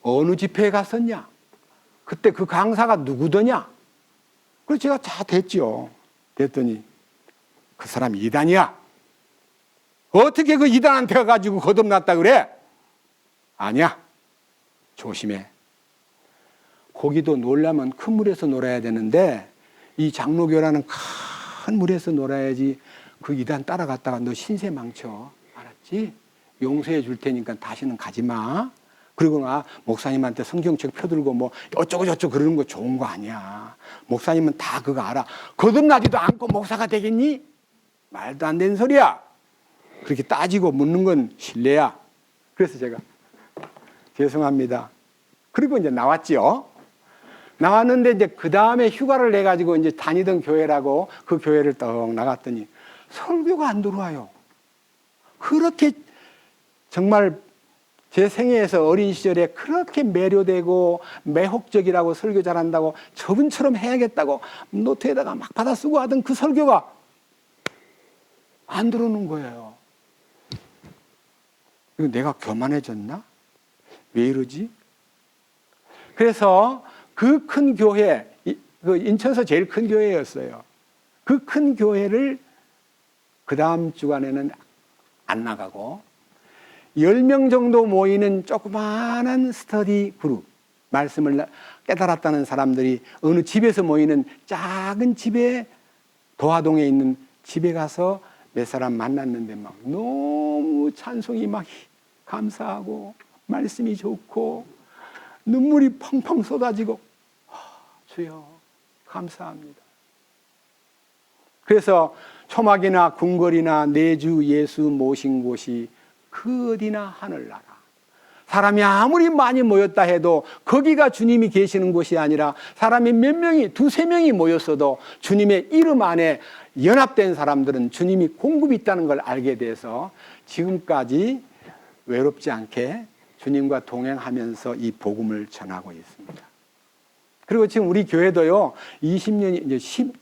어느 집회에 갔었냐? 그때 그 강사가 누구더냐? 그래서 제가 다 됐죠. 됐더니 그 사람이 이단이야. 어떻게 그 이단한테 가가지고 거듭났다 그래? 아니야. 조심해. 고기도 놀려면 큰 물에서 놀아야 되는데 이 장로교라는 큰 물에서 놀아야지. 그 이단 따라갔다가 너 신세 망쳐. 알았지? 용서해 줄 테니까 다시는 가지 마. 그리고 나 목사님한테 성경책 펴들고 뭐 어쩌고 저쩌고 그러는 거 좋은 거 아니야. 목사님은 다 그거 알아. 거듭나지도 않고 목사가 되겠니? 말도 안 되는 소리야. 그렇게 따지고 묻는 건 실례야. 그래서 제가 죄송합니다. 그리고 이제 나왔죠. 나왔는데 이제 그 다음에 휴가를 내가지고 이제 다니던 교회라고 그 교회를 떡 나갔더니 설교가 안 들어와요. 그렇게 정말 제 생애에서 어린 시절에 그렇게 매료되고 매혹적이라고 설교 잘한다고 저분처럼 해야겠다고 노트에다가 막 받아 쓰고 하던 그 설교가 안 들어오는 거예요. 이거 내가 교만해졌나? 왜 이러지? 그래서 그 큰 교회, 그 인천서 제일 큰 교회였어요. 그 큰 교회를 그 다음 주간에는 안 나가고 10명 정도 모이는 조그마한 스터디 그룹, 말씀을 깨달았다는 사람들이 어느 집에서 모이는 작은 집에 도화동에 있는 집에 가서 몇 사람 만났는데 막 너무 찬송이 막 감사하고 말씀이 좋고 눈물이 펑펑 쏟아지고 주여 감사합니다. 그래서 초막이나 궁궐이나 내주 예수 모신 곳이 그 어디나 하늘나라. 사람이 아무리 많이 모였다 해도 거기가 주님이 계시는 곳이 아니라 사람이 몇 명이 두세 명이 모였어도 주님의 이름 안에 연합된 사람들은 주님이 공급이 있다는 걸 알게 돼서 지금까지 외롭지 않게 주님과 동행하면서 이 복음을 전하고 있습니다. 그리고 지금 우리 교회도요, 20년이 이제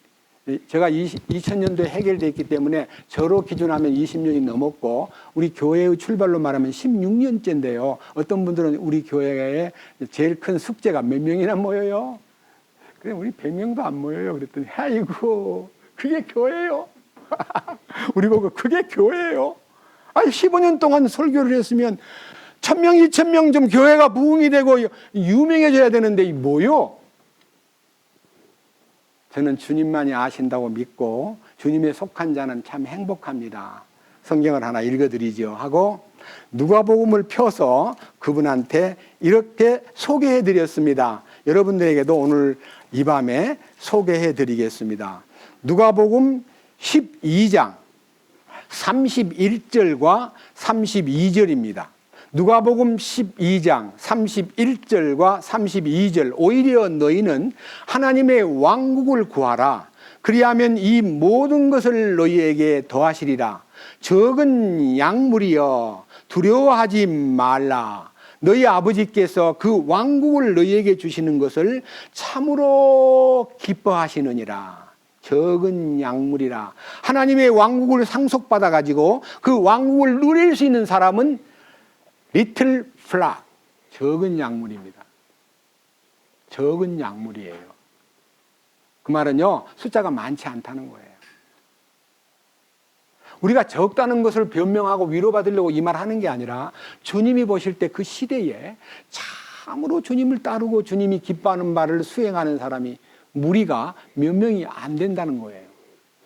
제가 2000년도에 해결됐기 때문에 저로 기준하면 20년이 넘었고 우리 교회의 출발로 말하면 16년째인데요. 어떤 분들은 우리 교회에 제일 큰 숙제가 몇 명이나 모여요? 그래 우리 100명도 안 모여요. 그랬더니 아이고 그게 교회예요? 우리 보고 그게 교회예요? 아니 15년 동안 설교를 했으면 1000명, 2000명 좀 교회가 부흥이 되고 유명해져야 되는데 이 뭐요? 저는 주님만이 아신다고 믿고 주님에 속한 자는 참 행복합니다. 성경을 하나 읽어드리죠 하고 누가복음을 펴서 그분한테 이렇게 소개해드렸습니다. 여러분들에게도 오늘 이 밤에 소개해드리겠습니다. 누가복음 12장 31절과 32절입니다. 누가복음 12장 31절과 32절 오히려 너희는 하나님의 왕국을 구하라. 그리하면 이 모든 것을 너희에게 더하시리라. 적은 약물이여 두려워하지 말라. 너희 아버지께서 그 왕국을 너희에게 주시는 것을 참으로 기뻐하시느니라. 적은 약물이라. 하나님의 왕국을 상속받아 가지고 그 왕국을 누릴 수 있는 사람은 리틀 플락, 적은 약물입니다. 적은 약물이에요. 그 말은요, 숫자가 많지 않다는 거예요. 우리가 적다는 것을 변명하고 위로받으려고 이 말 하는 게 아니라 주님이 보실 때 그 시대에 참으로 주님을 따르고 주님이 기뻐하는 말을 수행하는 사람이 무리가 몇 명이 안 된다는 거예요.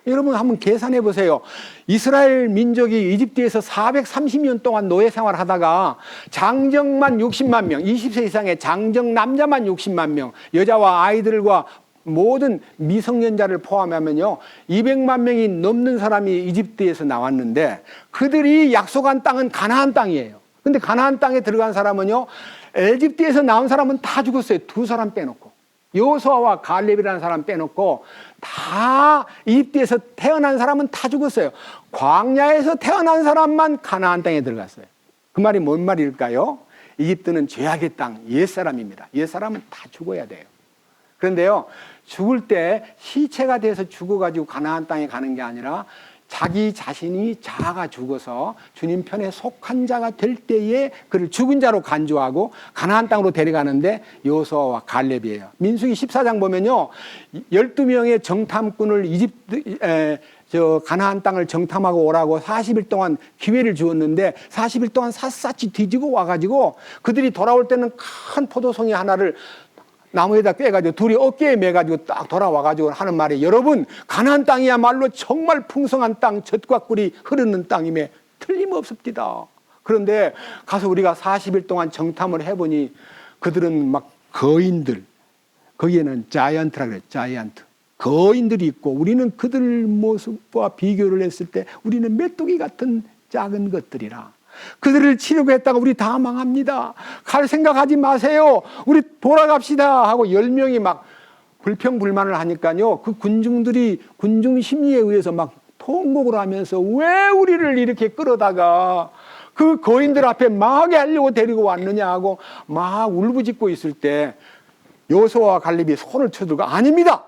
여러분 한번 계산해 보세요. 이스라엘 민족이 이집트에서 430년 동안 노예 생활하다가 장정만 60만 명, 20세 이상의 장정 남자만 60만 명, 여자와 아이들과 모든 미성년자를 포함하면요 200만 명이 넘는 사람이 이집트에서 나왔는데 그들이 약속한 땅은 가나안 땅이에요. 근데 가나안 땅에 들어간 사람은요 에집트에서 나온 사람은 다 죽었어요. 2사람 빼놓고. 여호수아와 갈렙이라는 사람 빼놓고 다 이집트에서 태어난 사람은 다 죽었어요. 광야에서 태어난 사람만 가나안 땅에 들어갔어요. 그 말이 뭔 말일까요? 이집트는 죄악의 땅, 옛사람입니다. 옛사람은 다 죽어야 돼요. 그런데요 죽을 때 시체가 돼서 죽어가지고 가나안 땅에 가는 게 아니라 자기 자신이 자아가 죽어서 주님 편에 속한 자가 될 때에 그를 죽은 자로 간주하고 가나안 땅으로 데려가는데 여호수아와 갈렙이에요. 민수기 14장 보면요 12명의 정탐꾼을 가나안 땅을 정탐하고 오라고 40일 동안 기회를 주었는데 40일 동안 샅샅이 뒤지고 와가지고 그들이 돌아올 때는 큰 포도송이 하나를 나무에다 꿰가지고 둘이 어깨에 매가지고 딱 돌아와가지고 하는 말이 여러분 가나안 땅이야말로 정말 풍성한 땅, 젖과 꿀이 흐르는 땅임에 틀림없습니다. 그런데 가서 우리가 40일 동안 정탐을 해보니 그들은 막 거인들, 거기에는 자이언트라 그래요. 자이언트. 거인들이 있고 우리는 그들 모습과 비교를 했을 때 우리는 메뚜기 같은 작은 것들이라. 그들을 치려고 했다가 우리 다 망합니다. 갈 생각하지 마세요. 우리 돌아갑시다 하고 10명이 막 불평불만을 하니까요. 그 군중들이 군중 심리에 의해서 막 통곡을 하면서 왜 우리를 이렇게 끌어다가 그 거인들 앞에 망하게 하려고 데리고 왔느냐 하고 막 울부짖고 있을 때 여호수아와 갈렙이 손을 쳐들고 아닙니다.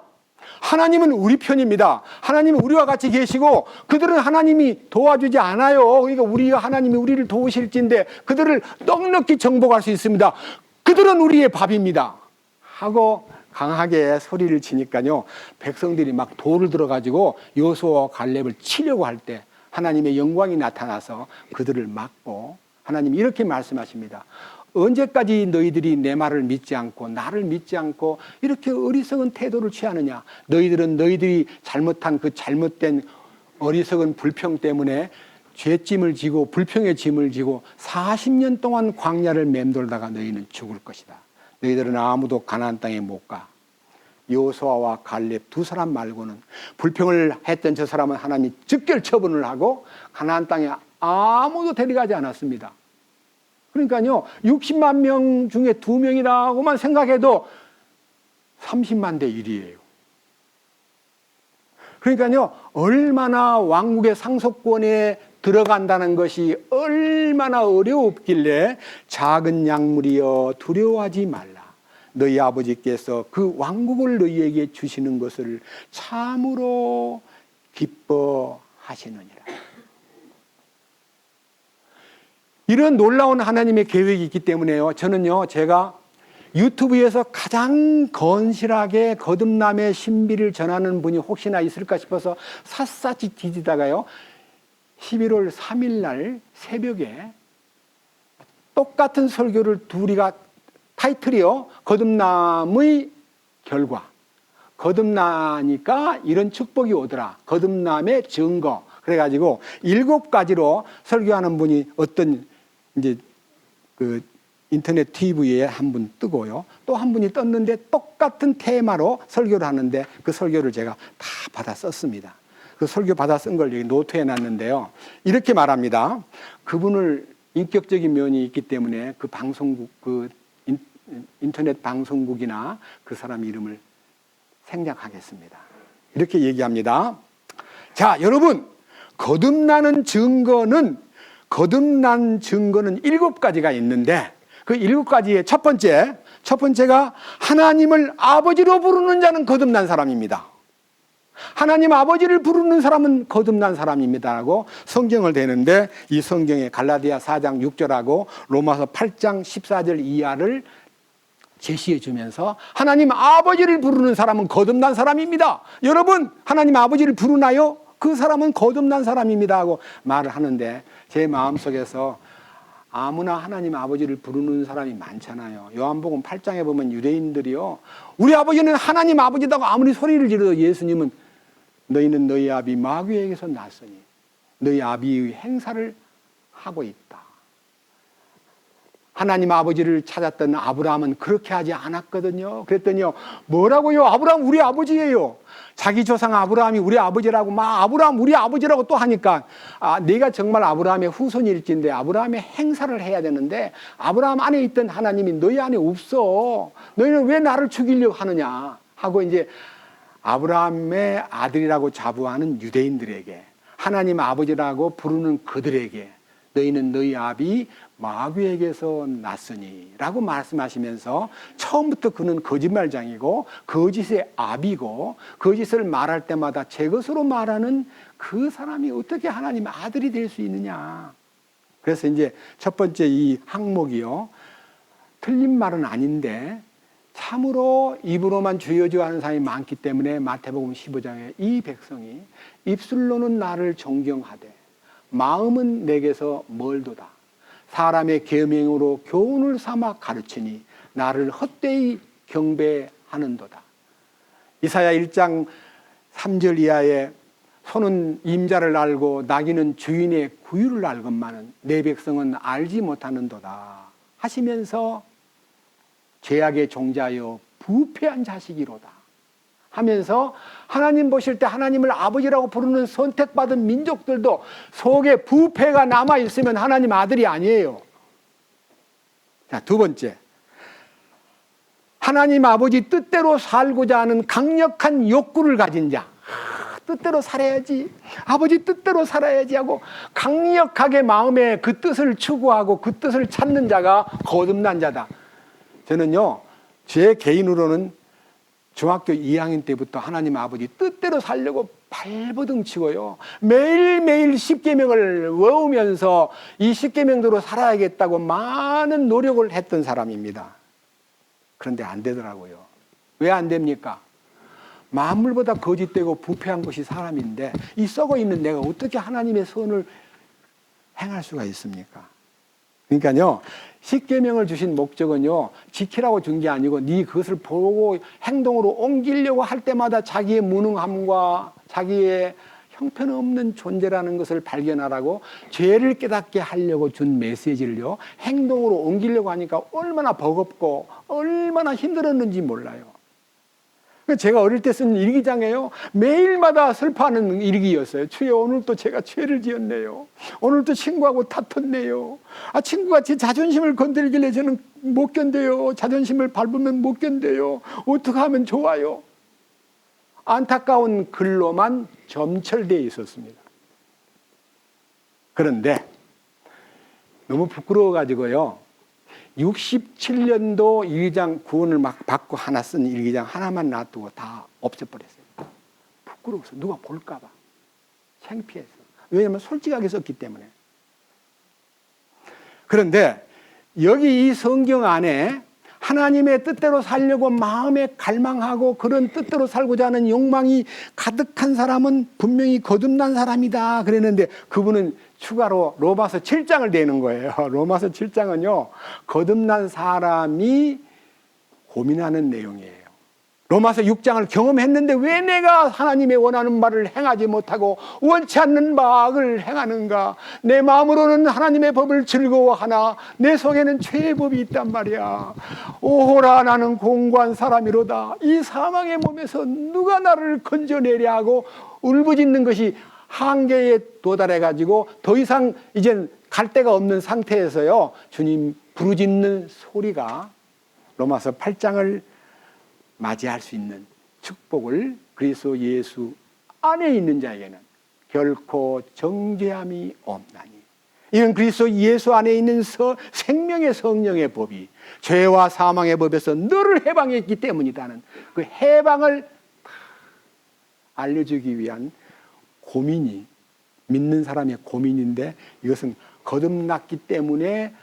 하나님은 우리 편입니다. 하나님은 우리와 같이 계시고 그들은 하나님이 도와주지 않아요. 그러니까 우리가 하나님이 우리를 도우실진데 그들을 넉넉히 정복할 수 있습니다. 그들은 우리의 밥입니다. 하고 강하게 소리를 치니까요. 백성들이 막 돌을 들어가지고 여호수아와 갈렙을 치려고 할 때 하나님의 영광이 나타나서 그들을 막고 하나님이 이렇게 말씀하십니다. 언제까지 너희들이 내 말을 믿지 않고 나를 믿지 않고 이렇게 어리석은 태도를 취하느냐. 너희들은 너희들이 잘못한 그 잘못된 어리석은 불평 때문에 죄짐을 지고 불평의 짐을 지고 40년 동안 광야를 맴돌다가 너희는 죽을 것이다. 너희들은 아무도 가나안 땅에 못 가. 여호수아와 갈렙 두 사람 말고는 불평을 했던 저 사람은 하나님이 즉결 처분을 하고 가나안 땅에 아무도 데려가지 않았습니다. 그러니까요 60만 명 중에 2명이라고만 생각해도 30만 대 1이에요. 그러니까요 얼마나 왕국의 상속권에 들어간다는 것이 얼마나 어려웠길래 작은 약물이여 두려워하지 말라. 너희 아버지께서 그 왕국을 너희에게 주시는 것을 참으로 기뻐하시느니라. 이런 놀라운 하나님의 계획이 있기 때문에요. 저는요, 제가 유튜브에서 가장 건실하게 거듭남의 신비를 전하는 분이 혹시나 있을까 싶어서 샅샅이 뒤지다가요, 11월 3일 날 새벽에 똑같은 설교를 둘이가 타이틀이요, 거듭남의 결과. 거듭나니까 이런 축복이 오더라. 거듭남의 증거. 그래가지고 7가지로 설교하는 분이 어떤 이제 그 인터넷 TV에 한 분 뜨고요. 또 한 분이 떴는데 똑같은 테마로 설교를 하는데 그 설교를 제가 다 받아 썼습니다. 그 설교 받아 쓴 걸 여기 노트에 놨는데요. 이렇게 말합니다. 그분을 인격적인 면이 있기 때문에 그 방송국, 그 인터넷 방송국이나 그 사람 이름을 생략하겠습니다. 이렇게 얘기합니다. 자, 여러분, 거듭난 증거는 7가지가 있는데 그 7가지의 첫 번째가 하나님을 아버지로 부르는 자는 거듭난 사람입니다. 하나님 아버지를 부르는 사람은 거듭난 사람입니다라고 성경을 대는데 이 성경에 갈라디아 4장 6절하고 로마서 8장 14절 이하를 제시해 주면서 하나님 아버지를 부르는 사람은 거듭난 사람입니다. 여러분, 하나님 아버지를 부르나요? 그 사람은 거듭난 사람입니다 하고 말을 하는데 제 마음속에서 아무나 하나님 아버지를 부르는 사람이 많잖아요. 요한복음 8장에 보면 유대인들이요, 우리 아버지는 하나님 아버지다고 아무리 소리를 지르도 예수님은 너희는 너희 아비 마귀에게서 났으니 너희 아비의 행사를 하고 있다. 하나님 아버지를 찾았던 아브라함은 그렇게 하지 않았거든요. 그랬더니요, 뭐라고요? 아브라함 우리 아버지예요. 자기 조상 아브라함이 우리 아버지라고 막 아브라함 우리 아버지라고 또 하니까 내가 정말 아브라함의 후손일진데 아브라함의 행사를 해야 되는데 아브라함 안에 있던 하나님이 너희 안에 없어. 너희는 왜 나를 죽이려고 하느냐 하고 이제 아브라함의 아들이라고 자부하는 유대인들에게 하나님 아버지라고 부르는 그들에게 너희는 너희 아비 마귀에게서 났으니 라고 말씀하시면서 처음부터 그는 거짓말장이고 거짓의 아비고 거짓을 말할 때마다 제 것으로 말하는 그 사람이 어떻게 하나님 아들이 될 수 있느냐. 그래서 이제 첫 번째 이 항목이요, 틀린 말은 아닌데 참으로 입으로만 주여 주여 하는 사람이 많기 때문에 마태복음 15장에 이 백성이 입술로는 나를 존경하되 마음은 내게서 멀도다. 사람의 계명으로 교훈을 삼아 가르치니 나를 헛되이 경배하는도다. 이사야 1장 3절 이하에 소는 임자를 알고 나귀는 주인의 구유를 알건만은 내 백성은 알지 못하는도다 하시면서 죄악의 종자여 부패한 자식이로다 하면서 하나님 보실 때 하나님을 아버지라고 부르는 선택받은 민족들도 속에 부패가 남아있으면 하나님 아들이 아니에요. 자, 두 번째. 하나님 아버지 뜻대로 살고자 하는 강력한 욕구를 가진 자. 뜻대로 살아야지, 아버지 뜻대로 살아야지 하고 강력하게 마음에 그 뜻을 추구하고 그 뜻을 찾는 자가 거듭난 자다. 저는요, 제 개인으로는 중학교 2학년 때부터 하나님 아버지 뜻대로 살려고 발버둥 치고요, 매일매일 십계명을 외우면서 이 십계명대로 살아야겠다고 많은 노력을 했던 사람입니다. 그런데 안 되더라고요. 왜 안 됩니까? 만물보다 거짓되고 부패한 것이 사람인데 이 썩어 있는 내가 어떻게 하나님의 선을 행할 수가 있습니까? 그러니까요, 십계명을 주신 목적은요, 지키라고 준 게 아니고 네 그것을 보고 행동으로 옮기려고 할 때마다 자기의 무능함과 자기의 형편없는 존재라는 것을 발견하라고 죄를 깨닫게 하려고 준 메시지를요, 행동으로 옮기려고 하니까 얼마나 버겁고 얼마나 힘들었는지 몰라요. 제가 어릴 때 쓴 일기장에요, 매일마다 슬퍼하는 일기였어요. 주여, 오늘도 제가 죄를 지었네요. 오늘도 친구하고 다퉜네요. 친구가 제 자존심을 건들길래 저는 못 견뎌요. 자존심을 밟으면 못 견뎌요. 어떻게 하면 좋아요? 안타까운 글로만 점철되어 있었습니다. 그런데 너무 부끄러워가지고요, 67년도 일기장 구원을 막 받고 하나 쓴 일기장 하나만 놔두고 다 없애버렸어요. 부끄러워서 누가 볼까봐, 창피해서. 왜냐하면 솔직하게 썼기 때문에. 그런데 여기 이 성경 안에 하나님의 뜻대로 살려고 마음에 갈망하고 그런 뜻대로 살고자 하는 욕망이 가득한 사람은 분명히 거듭난 사람이다 그랬는데, 그분은 추가로 로마서 7장을 내는 거예요. 로마서 7장은요, 거듭난 사람이 고민하는 내용이에요. 로마서 6장을 경험했는데 왜 내가 하나님의 원하는 바를 행하지 못하고 원치 않는 바를 행하는가? 내 마음으로는 하나님의 법을 즐거워하나 내 속에는 죄의 법이 있단 말이야. 오호라, 나는 공고한 사람이로다. 이 사망의 몸에서 누가 나를 건져내랴 하고 울부짖는 것이 한계에 도달해가지고 더 이상 이젠 갈 데가 없는 상태에서요, 주님 부르짖는 소리가 로마서 8장을 맞이할 수 있는 축복을 그리스도 예수 안에 있는 자에게는 결코 정죄함이 없나니, 이는 그리스도 예수 안에 있는 생명의 성령의 법이 죄와 사망의 법에서 너를 해방했기 때문이다는 그 해방을 알려주기 위한 고민이 믿는 사람의 고민인데, 이것은 거듭났기 때문에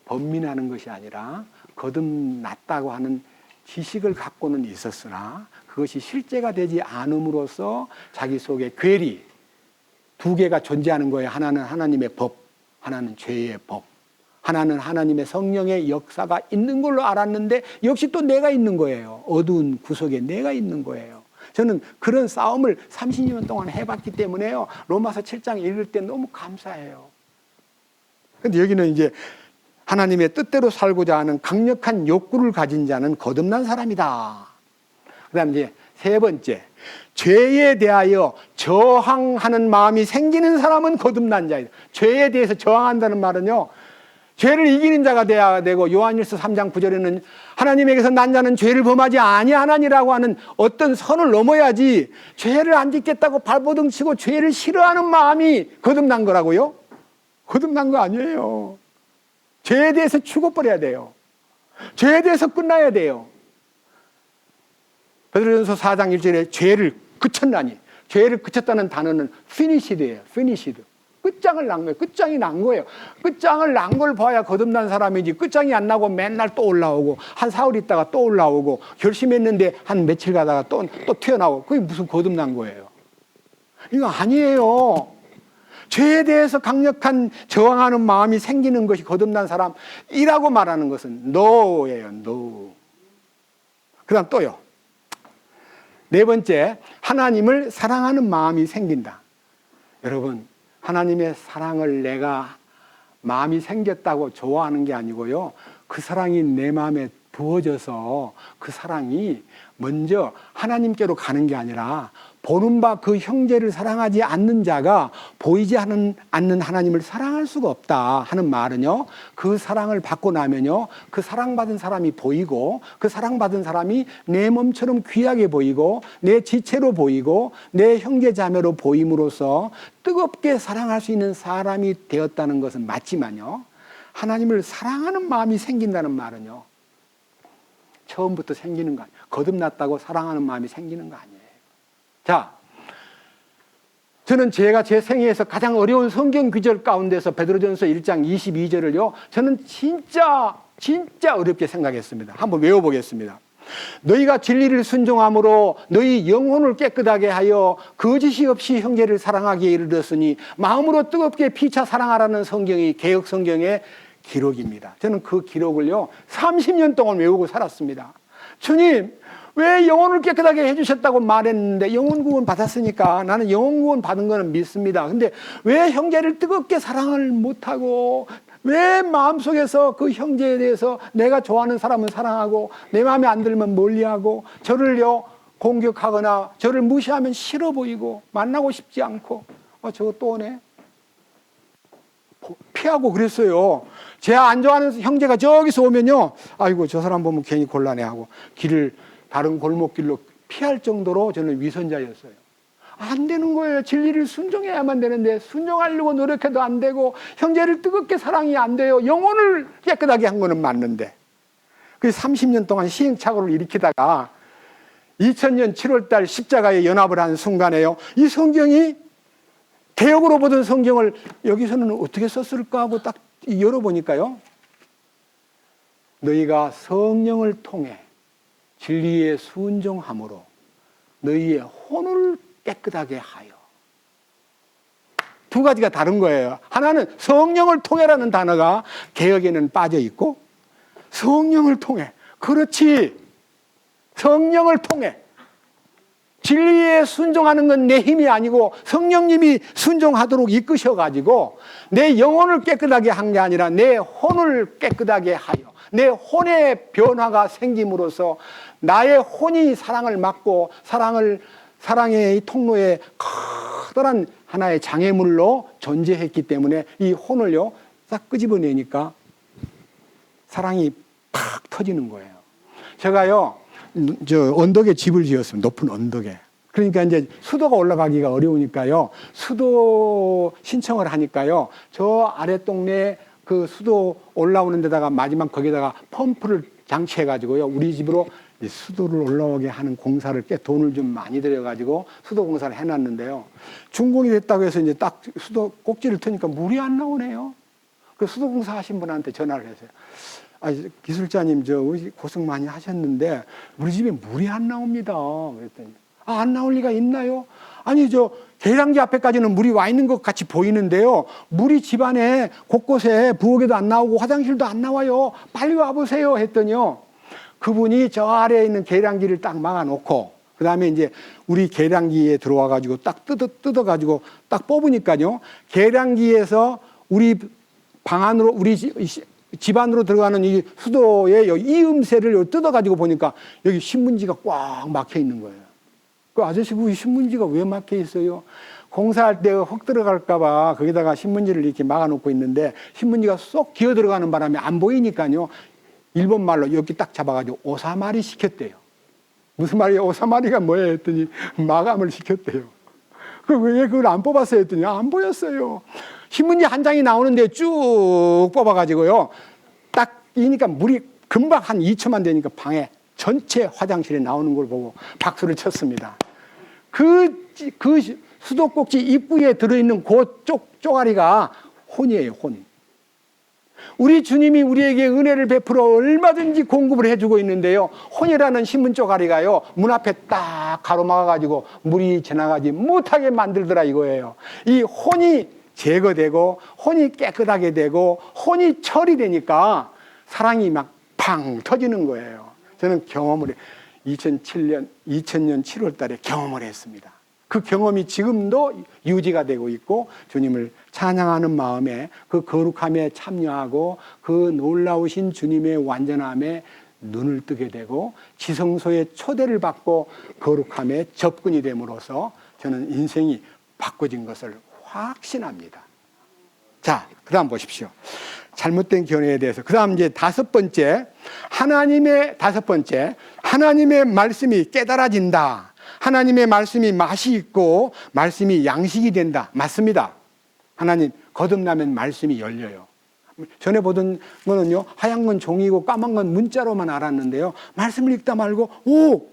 번민하는 것이 아니라 거듭났다고 하는 지식을 갖고는 있었으나 그것이 실제가 되지 않음으로써 자기 속에 괴리 두 개가 존재하는 거예요. 하나는 하나님의 법, 하나는 죄의 법. 하나는 하나님의 성령의 역사가 있는 걸로 알았는데 역시 또 내가 있는 거예요. 어두운 구석에 내가 있는 거예요. 저는 그런 싸움을 30년 동안 해봤기 때문에요, 로마서 7장 읽을 때 너무 감사해요. 근데 여기는 이제 하나님의 뜻대로 살고자 하는 강력한 욕구를 가진 자는 거듭난 사람이다. 그 다음 이제 세 번째, 죄에 대하여 저항하는 마음이 생기는 사람은 거듭난 자이다. 죄에 대해서 저항한다는 말은요, 죄를 이기는 자가 돼야 되고, 요한일서 3장 9절에는 하나님에게서 난 자는 죄를 범하지 아니하나니라고 하는 어떤 선을 넘어야지 죄를 안 짓겠다고 발버둥 치고 죄를 싫어하는 마음이 거듭난 거라고요? 거듭난 거 아니에요. 죄에 대해서 죽어버려야 돼요. 죄에 대해서 끝나야 돼요. 베드로전서 4장 1절에 죄를 그쳤나니, 죄를 그쳤다는 단어는 finished예요. finished. 끝장을 난 거예요. 끝장이 난 거예요. 끝장을 난 걸 봐야 거듭난 사람이지, 끝장이 안 나고 맨날 또 올라오고 한 사흘 있다가 또 올라오고 결심했는데 한 며칠 가다가 또 튀어나오고, 그게 무슨 거듭난 거예요? 이거 아니에요. 죄에 대해서 강력한 저항하는 마음이 생기는 것이 거듭난 사람이라고 말하는 것은 no예요. no. 그 다음 또요, 네 번째, 하나님을 사랑하는 마음이 생긴다. 여러분, 하나님의 사랑을 내가 마음이 생겼다고 좋아하는 게 아니고요, 그 사랑이 내 마음에 부어져서 그 사랑이 먼저 하나님께로 가는 게 아니라 보는 바 그 형제를 사랑하지 않는 자가 보이지 않는 하나님을 사랑할 수가 없다 하는 말은요, 그 사랑을 받고 나면요, 그 사랑받은 사람이 보이고, 그 사랑받은 사람이 내 몸처럼 귀하게 보이고, 내 지체로 보이고, 내 형제 자매로 보임으로써 뜨겁게 사랑할 수 있는 사람이 되었다는 것은 맞지만요, 하나님을 사랑하는 마음이 생긴다는 말은요, 처음부터 생기는 거 아니에요. 거듭났다고 사랑하는 마음이 생기는 거 아니에요. 자, 저는 제가 제 생애에서 가장 어려운 성경 구절 가운데서 베드로전서 1장 22절을요, 저는 진짜 어렵게 생각했습니다. 한번 외워보겠습니다. 너희가 진리를 순종함으로 너희 영혼을 깨끗하게 하여 거짓이 없이 형제를 사랑하기에 이르렀으니 마음으로 뜨겁게 피차 사랑하라는 성경이 개역 성경의 기록입니다. 저는 그 기록을요 30년 동안 외우고 살았습니다. 주님, 왜 영혼을 깨끗하게 해주셨다고 말했는데, 영혼 구원 받았으니까 나는 영혼 구원 받은 거는 믿습니다. 근데 왜 형제를 뜨겁게 사랑을 못하고, 왜 마음속에서 그 형제에 대해서 내가 좋아하는 사람은 사랑하고 내 마음에 안 들면 멀리하고, 저를요 공격하거나 저를 무시하면 싫어 보이고 만나고 싶지 않고, 저거 또 오네, 피하고 그랬어요. 제가 안 좋아하는 형제가 저기서 오면요, 아이고 저 사람 보면 괜히 곤란해하고 길을 다른 골목길로 피할 정도로 저는 위선자였어요. 안 되는 거예요. 진리를 순종해야만 되는데 순종하려고 노력해도 안 되고, 형제를 뜨겁게 사랑이 안 돼요. 영혼을 깨끗하게 한 거는 맞는데. 그래서 30년 동안 시행착오를 일으키다가 2000년 7월달 십자가에 연합을 한 순간에요, 이 성경이 개역으로 보던 성경을 여기서는 어떻게 썼을까 하고 딱 열어보니까요, 너희가 성령을 통해 진리에 순종함으로 너희의 혼을 깨끗하게 하여. 두 가지가 다른 거예요. 하나는 성령을 통해라는 단어가 개역에는 빠져 있고, 성령을 통해, 그렇지, 성령을 통해. 진리에 순종하는 건 내 힘이 아니고 성령님이 순종하도록 이끄셔가지고 내 영혼을 깨끗하게 한 게 아니라 내 혼을 깨끗하게 하여, 내 혼의 변화가 생김으로써 나의 혼이 사랑을 받고 사랑의 통로에 커다란 하나의 장애물로 존재했기 때문에 이 혼을요 싹 끄집어내니까 사랑이 팍 터지는 거예요. 제가요 저 언덕에 집을 지었습니다. 높은 언덕에. 그러니까 이제 수도가 올라가기가 어려우니까요, 수도 신청을 하니까요, 저 아래 동네 그 수도 올라오는 데다가 마지막 거기다가 펌프를 장치해가지고요, 우리 집으로 수도를 올라오게 하는 공사를 꽤 돈을 좀 많이 들여가지고 수도 공사를 해놨는데요, 준공이 됐다고 해서 이제 딱 수도 꼭지를 트니까 물이 안 나오네요. 그 수도 공사 하신 분한테 전화를 했어요. 기술자님, 저 고생 많이 하셨는데 우리 집에 물이 안 나옵니다. 그랬더니, 안 나올 리가 있나요? 아니, 저 계량기 앞에까지는 물이 와 있는 것 같이 보이는데요, 물이 집안에 곳곳에 부엌에도 안 나오고 화장실도 안 나와요. 빨리 와보세요 했더니요, 그분이 저 아래에 있는 계량기를 딱 막아놓고, 그 다음에 이제 우리 계량기에 들어와가지고 딱 뜯어가지고 딱 뽑으니까요, 계량기에서 우리 방 안으로, 우리 집 안으로 들어가는 이 수도의 이 음새를 뜯어가지고 보니까 여기 신문지가 꽉 막혀 있는 거예요. 그 아저씨, 그 신문지가 왜 막혀 있어요? 공사할 때 흙 들어갈까봐 거기다가 신문지를 이렇게 막아놓고 있는데 신문지가 쏙 기어 들어가는 바람에 안 보이니까요, 일본 말로 여기 딱 잡아가지고 오사마리 시켰대요. 무슨 말이에요? 오사마리가 뭐예요? 했더니 마감을 시켰대요. 왜 그걸 안 뽑았어요? 했더니 안 보였어요. 신문지 한 장이 나오는데 쭉 뽑아가지고요, 딱 이니까 물이 금방 한 2초만 되니까 방에 전체 화장실에 나오는 걸 보고 박수를 쳤습니다. 그 수도꼭지 입구에 들어있는 그 쪼가리가 혼이에요, 혼. 우리 주님이 우리에게 은혜를 베풀어 얼마든지 공급을 해주고 있는데요, 혼이라는 신문 쪼가리가요 문 앞에 딱 가로막아가지고 물이 지나가지 못하게 만들더라 이거예요. 이 혼이 제거되고 혼이 깨끗하게 되고 혼이 처리되니까 사랑이 막 팡 터지는 거예요. 저는 경험을 2000년 7월 달에 경험을 했습니다. 그 경험이 지금도 유지가 되고 있고, 주님을 찬양하는 마음에 그 거룩함에 참여하고 그 놀라우신 주님의 완전함에 눈을 뜨게 되고 지성소의 초대를 받고 거룩함에 접근이 됨으로써 저는 인생이 바꿔진 것을 확신합니다. 자, 그 다음 보십시오. 잘못된 견해에 대해서. 그 다음 이제 다섯 번째, 하나님의 말씀이 깨달아진다. 하나님의 말씀이 맛이 있고 말씀이 양식이 된다. 맞습니다. 하나님, 거듭나면 말씀이 열려요. 전에 보던 거는요, 하얀 건 종이고 까만 건 문자로만 알았는데요, 말씀을 읽다 말고, 오!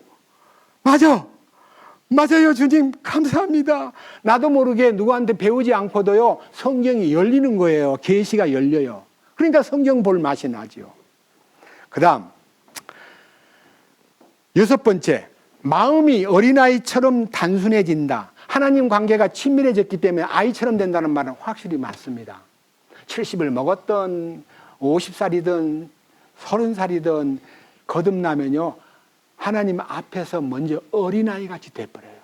맞아요, 주님. 감사합니다. 나도 모르게 누구한테 배우지 않고도요, 성경이 열리는 거예요. 계시가 열려요. 그러니까 성경 볼 맛이 나죠. 그 다음, 여섯 번째, 마음이 어린아이처럼 단순해진다. 하나님 관계가 친밀해졌기 때문에 아이처럼 된다는 말은 확실히 맞습니다. 70을 먹었던 50살이든 30살이든 거듭나면요, 하나님 앞에서 먼저 어린아이같이 돼버려요.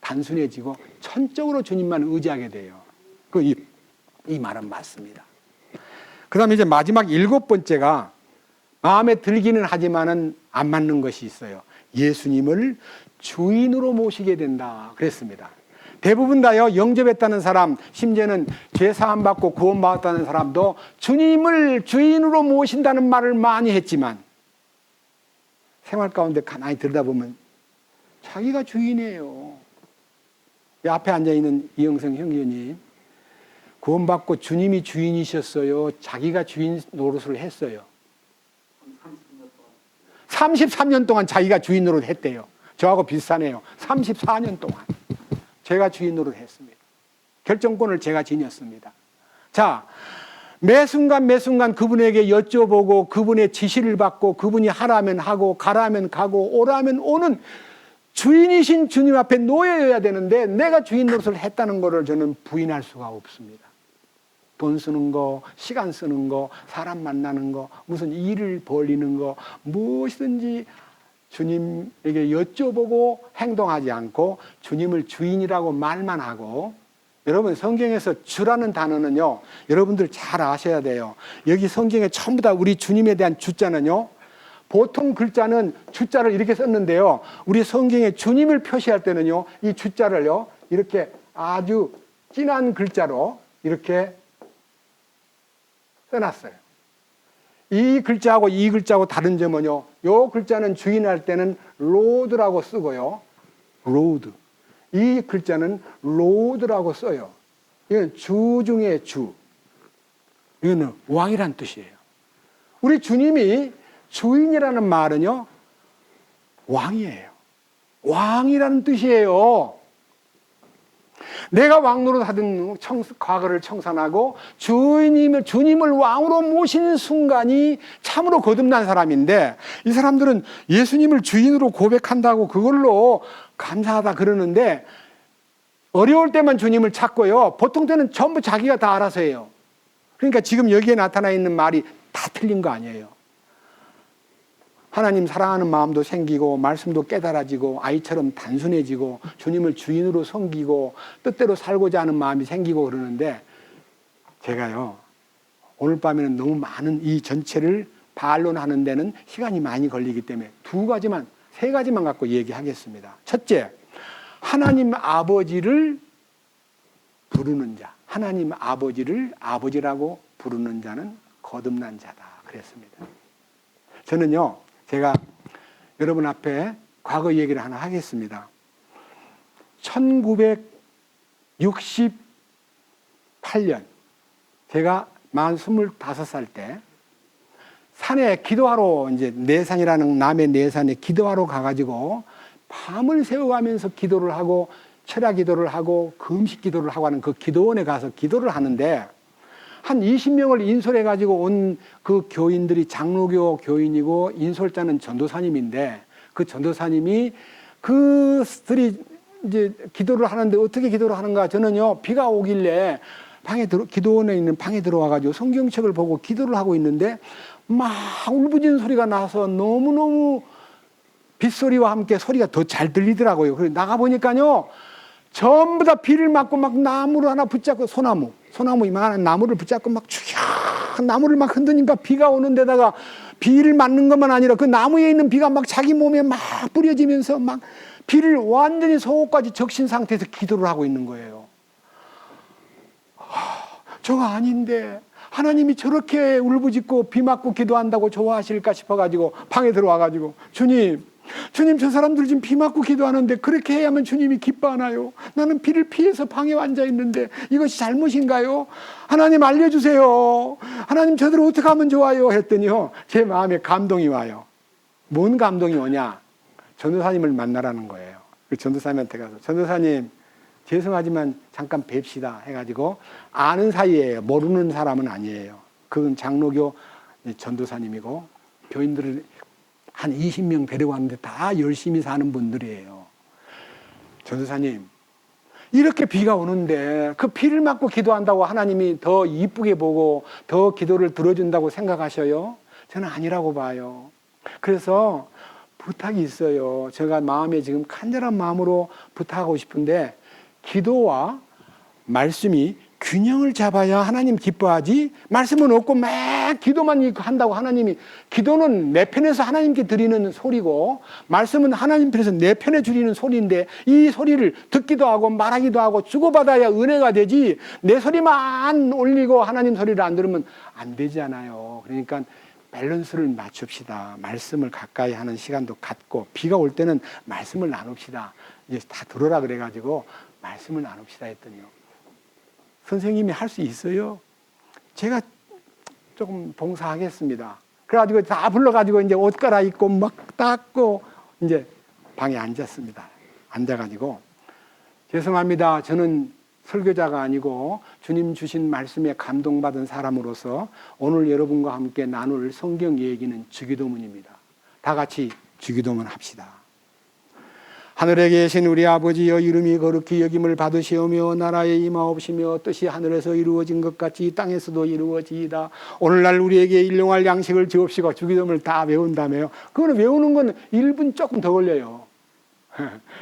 단순해지고 천적으로 주님만 의지하게 돼요. 이 말은 맞습니다. 그 다음에 이제 마지막 일곱 번째가 마음에 들기는 하지만은 안 맞는 것이 있어요. 예수님을 주인으로 모시게 된다 그랬습니다. 대부분 다요, 영접했다는 사람, 심지어는 죄 사함 받고 구원 받았다는 사람도 주님을 주인으로 모신다는 말을 많이 했지만 생활 가운데 가만히 들여다보면 자기가 주인이에요. 이 앞에 앉아있는 이영성 형제님, 구원받고 주님이 주인이셨어요? 자기가 주인 노릇을 했어요? 33년 동안 자기가 주인 노릇 했대요. 저하고 비슷하네요. 34년 동안 제가 주인 노릇 했습니다. 결정권을 제가 지녔습니다. 자, 매 순간 그분에게 여쭤보고 그분의 지시를 받고 그분이 하라면 하고 가라면 가고 오라면 오는 주인이신 주님 앞에 놓여야 되는데 내가 주인 노릇을 했다는 것을 저는 부인할 수가 없습니다. 돈 쓰는 거, 시간 쓰는 거, 사람 만나는 거, 무슨 일을 벌이는 거, 무엇이든지 주님에게 여쭤보고 행동하지 않고 주님을 주인이라고 말만 하고, 여러분 성경에서 주라는 단어는요, 여러분들 잘 아셔야 돼요. 여기 성경에 전부 다 우리 주님에 대한 주자는요, 보통 글자는 주자를 이렇게 썼는데요, 우리 성경에 주님을 표시할 때는요, 이 주자를요 이렇게 아주 진한 글자로 이렇게 써놨어요. 이 글자하고 이 글자하고 다른 점은요, 이 글자는 주인할 때는 로드라고 쓰고요, 로드. 이 글자는 로드라고 써요. 이건 주 중에 주. 이거는 왕이란 뜻이에요. 우리 주님이 주인이라는 말은요, 왕이에요. 왕이라는 뜻이에요. 내가 왕노릇 하던 과거를 청산하고 주님을 왕으로 모시는 순간이 참으로 거듭난 사람인데, 이 사람들은 예수님을 주인으로 고백한다고 그걸로 감사하다 그러는데 어려울 때만 주님을 찾고요, 보통 때는 전부 자기가 다 알아서 해요. 그러니까 지금 여기에 나타나 있는 말이 다 틀린 거 아니에요. 하나님 사랑하는 마음도 생기고 말씀도 깨달아지고 아이처럼 단순해지고 주님을 주인으로 섬기고 뜻대로 살고자 하는 마음이 생기고 그러는데, 제가요 오늘 밤에는 너무 많은 이 전체를 반론하는 데는 시간이 많이 걸리기 때문에 세 가지만 갖고 얘기하겠습니다. 첫째, 하나님 아버지를 부르는 자, 하나님 아버지를 아버지라고 부르는 자는 거듭난 자다 그랬습니다. 저는요, 제가 여러분 앞에 과거 얘기를 하나 하겠습니다. 1968년 제가 만 25살 때 산에 기도하러, 이제 내산이라는 남해 내산에 기도하러 가가지고 밤을 새워가면서 기도를 하고 철야 기도를 하고 금식 기도를 하고 하는 그 기도원에 가서 기도를 하는데, 한 20명을 인솔해가지고 온 그 교인들이 장로교 교인이고 인솔자는 전도사님인데, 그 전도사님이 그들이 이제 기도를 하는데 어떻게 기도를 하는가, 저는요 비가 오길래 기도원에 있는 방에 들어와가지고 성경책을 보고 기도를 하고 있는데 막 울부짖는 소리가 나서 너무너무 빗소리와 함께 소리가 더 잘 들리더라고요. 그래서 나가보니까요, 전부 다 비를 맞고 막 나무를 하나 붙잡고, 소나무 이만한 나무를 붙잡고 막 나무를 막 흔드니까 비가 오는 데다가 비를 맞는 것만 아니라 그 나무에 있는 비가 막 자기 몸에 막 뿌려지면서 막 비를 완전히 속옷까지 적신 상태에서 기도를 하고 있는 거예요. 저거 아닌데 하나님이 저렇게 울부짖고 비 맞고 기도한다고 좋아하실까 싶어가지고 방에 들어와가지고 주님 저 사람들 지금 비 맞고 기도하는데 그렇게 해야만 주님이 기뻐하나요? 나는 비를 피해서 방에 앉아 있는데 이것이 잘못인가요? 하나님 알려주세요. 하나님 저들 어떻게 하면 좋아요? 했더니요 제 마음에 감동이 와요. 뭔 감동이 오냐? 전도사님을 만나라는 거예요. 그 전도사님한테 가서 전도사님 죄송하지만 잠깐 뵙시다 해가지고 아는 사이예요. 모르는 사람은 아니에요. 그건 장로교 전도사님이고 교인들을 한 20명 데려왔는데 다 열심히 사는 분들이에요. 전도사님 이렇게 비가 오는데 그 비를 맞고 기도한다고 하나님이 더 이쁘게 보고 더 기도를 들어준다고 생각하셔요? 저는 아니라고 봐요. 그래서 부탁이 있어요. 제가 마음에 지금 간절한 마음으로 부탁하고 싶은데 기도와 말씀이 균형을 잡아야 하나님 기뻐하지 말씀은 없고 막 기도만 한다고 하나님이 기도는 내 편에서 하나님께 드리는 소리고 말씀은 하나님 편에서 내 편에 드리는 소리인데 이 소리를 듣기도 하고 말하기도 하고 주고받아야 은혜가 되지 내 소리만 올리고 하나님 소리를 안 들으면 안 되잖아요. 그러니까 밸런스를 맞춥시다. 말씀을 가까이 하는 시간도 갖고 비가 올 때는 말씀을 나눕시다. 이제 다 들어라 그래가지고 말씀을 나눕시다 했더니요. 선생님이 할 수 있어요? 제가 조금 봉사하겠습니다. 그래가지고 다 불러가지고 이제 옷 갈아입고 막 닦고 이제 방에 앉았습니다. 앉아가지고 죄송합니다. 저는 설교자가 아니고 주님 주신 말씀에 감동받은 사람으로서 오늘 여러분과 함께 나눌 성경 얘기는 주기도문입니다. 다 같이 주기도문 합시다. 하늘에 계신 우리 아버지여 이름이 거룩히 여김을 받으시오며 나라에 임하옵시며 뜻이 하늘에서 이루어진 것 같이 땅에서도 이루어지이다. 오늘날 우리에게 일용할 양식을 주옵시고 주기도문을 다 외운다며요. 그거는 외우는 건 1분 조금 더 걸려요.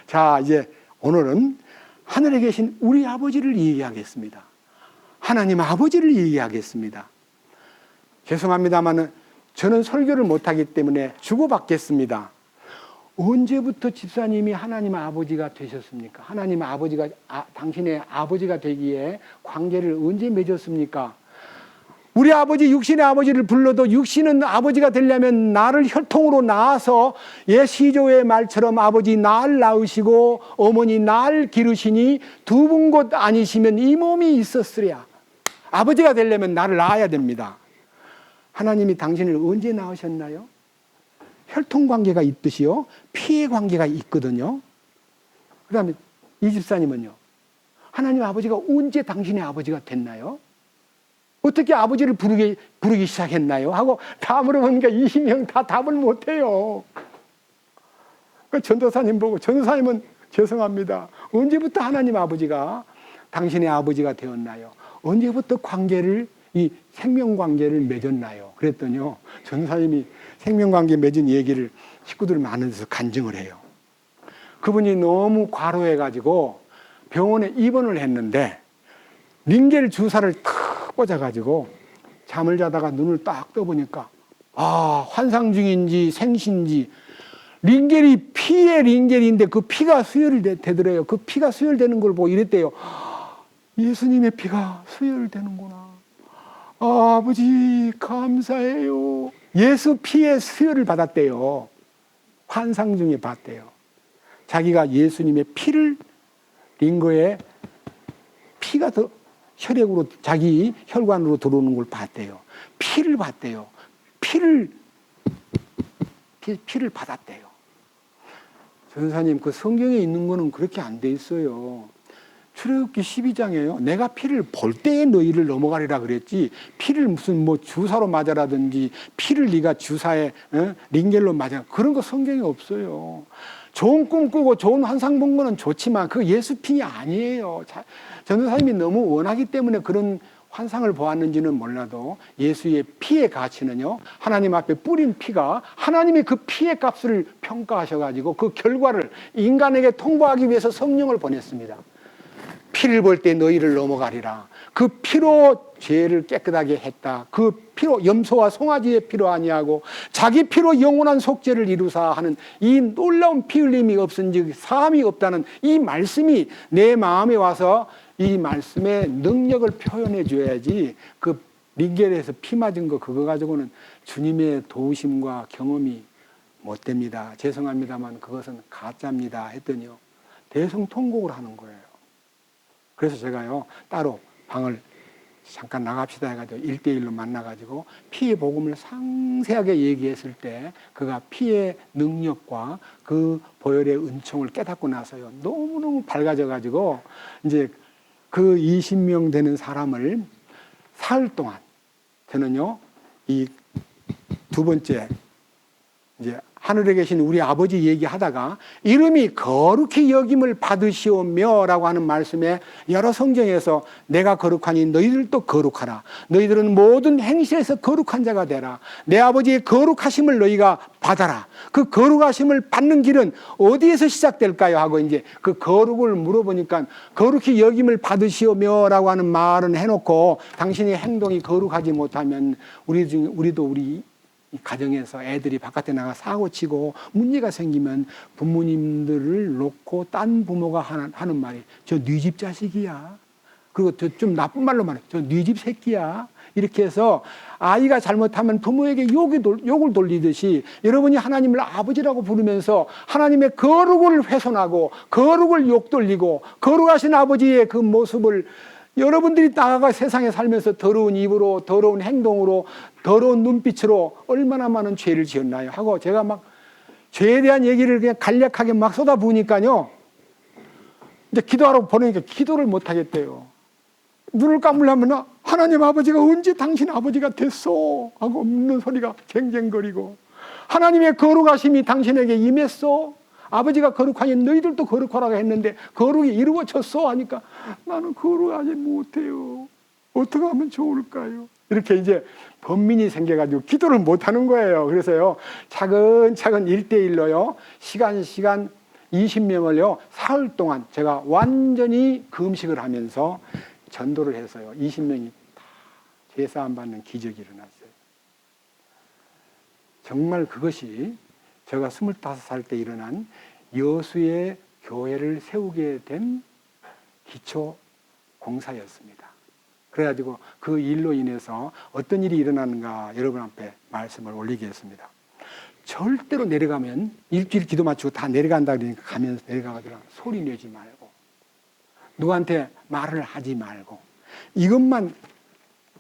자 이제 오늘은 하늘에 계신 우리 아버지를 얘기하겠습니다. 하나님 아버지를 얘기하겠습니다. 죄송합니다만 저는 설교를 못하기 때문에 주고받겠습니다. 언제부터 집사님이 하나님 아버지가 되셨습니까? 하나님 아버지가 당신의 아버지가 되기에 관계를 언제 맺었습니까? 우리 아버지 육신의 아버지를 불러도 육신은 아버지가 되려면 나를 혈통으로 낳아서 예 시조의 말처럼 아버지 날 낳으시고 어머니 날 기르시니 두 분 곧 아니시면 이 몸이 있었으랴. 아버지가 되려면 나를 낳아야 됩니다. 하나님이 당신을 언제 낳으셨나요? 혈통 관계가 있듯이요 피의 관계가 있거든요. 그 다음에 이 집사님은요 하나님 아버지가 언제 당신의 아버지가 됐나요? 어떻게 아버지를 부르기 시작했나요? 하고 다 물어보니까 20명 다 답을 못해요. 그 전도사님 보고 전도사님은 죄송합니다. 언제부터 하나님 아버지가 당신의 아버지가 되었나요? 언제부터 관계를 이 생명관계를 맺었나요? 그랬더니요 전도사님이 생명관계 맺은 얘기를 식구들 많은 데서 간증을 해요. 그분이 너무 과로해가지고 병원에 입원을 했는데 링겔 주사를 탁 꽂아가지고 잠을 자다가 눈을 딱 떠보니까 환상 중인지 생신지 링겔이 피의 링겔인데 그 피가 수혈이 되더래요. 그 피가 수혈되는 걸 보고 이랬대요. 예수님의 피가 수혈되는구나. 아버지 감사해요. 예수 피의 수혈을 받았대요. 환상 중에 봤대요. 자기가 예수님의 피를 링거에 피가 더 혈액으로 자기 혈관으로 들어오는 걸 봤대요. 피를 봤대요. 피를 받았대요. 전사님 그 성경에 있는 거는 그렇게 안 돼 있어요. 출애굽기 12장에요. 내가 피를 볼 때에 너희를 넘어가리라 그랬지 피를 무슨 뭐 주사로 맞아라든지 피를 네가 주사에 링겔로 맞아 그런 거 성경에 없어요. 좋은 꿈 꾸고 좋은 환상 본 거는 좋지만 그 예수 피 아니에요. 전도사님이 너무 원하기 때문에 그런 환상을 보았는지는 몰라도 예수의 피의 가치는요 하나님 앞에 뿌린 피가 하나님이 그 피의 값을 평가하셔가지고 그 결과를 인간에게 통보하기 위해서 성령을 보냈습니다. 피를 볼 때 너희를 넘어가리라. 그 피로 죄를 깨끗하게 했다. 그 피로 염소와 송아지의 피로 아니하고 자기 피로 영원한 속죄를 이루사 하는 이 놀라운 피 흘림이 없은즉 사함이 없다는 이 말씀이 내 마음에 와서 이 말씀의 능력을 표현해 줘야지 그 링겔에서 피 맞은 거 그거 가지고는 주님의 도우심과 경험이 못 됩니다. 죄송합니다만 그것은 가짜입니다 했더니요. 대성통곡을 하는 거예요. 그래서 제가요 따로 방을 잠깐 나갑시다 해가지고 1대1로 만나가지고 피의 복음을 상세하게 얘기했을 때 그가 피의 능력과 그 보혈의 은총을 깨닫고 나서요 너무너무 밝아져가지고 이제 그 20명 되는 사람을 사흘 동안 저는요 이 두 번째 이제 하늘에 계신 우리 아버지 얘기하다가 이름이 거룩히 여김을 받으시오며 라고 하는 말씀에 여러 성경에서 내가 거룩하니 너희들도 거룩하라. 너희들은 모든 행실에서 거룩한 자가 되라. 내 아버지의 거룩하심을 너희가 받아라. 그 거룩하심을 받는 길은 어디에서 시작될까요? 하고 이제 그 거룩을 물어보니까 거룩히 여김을 받으시오며 라고 하는 말은 해놓고 당신의 행동이 거룩하지 못하면 우리도 우리 이 가정에서 애들이 바깥에 나가 사고 치고 문제가 생기면 부모님들을 놓고 딴 부모가 하는 말이 저 네 집 자식이야. 그리고 좀 나쁜 말로 말해. 저 네 집 새끼야. 이렇게 해서 아이가 잘못하면 부모에게 욕을 돌리듯이 여러분이 하나님을 아버지라고 부르면서 하나님의 거룩을 훼손하고 거룩을 욕 돌리고 거룩하신 아버지의 그 모습을 여러분들이 나아가 세상에 살면서 더러운 입으로 더러운 행동으로 더러운 눈빛으로 얼마나 많은 죄를 지었나요? 하고 제가 막 죄에 대한 얘기를 그냥 간략하게 막 쏟아부으니까요. 이제 기도하라고 보내니까 기도를 못 하겠대요. 눈을 감으려면 하나님 아버지가 언제 당신 아버지가 됐어? 하고 없는 소리가 쟁쟁거리고 하나님의 거룩하심이 당신에게 임했어? 아버지가 거룩하니 너희들도 거룩하라고 했는데 거룩이 이루어졌어 하니까 나는 거룩하지 못해요. 어떻게 하면 좋을까요? 이렇게 이제 번민이 생겨가지고 기도를 못하는 거예요. 그래서요 차근차근 1대1로요 시간 20명을요 사흘 동안 제가 완전히 금식을 하면서 전도를 해서요 20명이 다 제사함 받는 기적이 일어났어요. 정말 그것이 제가 25살 때 일어난 여수의 교회를 세우게 된 기초 공사였습니다. 그래가지고 그 일로 인해서 어떤 일이 일어나는가 여러분 앞에 말씀을 올리겠습니다. 절대로 내려가면 일주일 기도 마치고 다 내려간다 그러니까 가면서 내려가거나 소리 내지 말고 누구한테 말을 하지 말고 이것만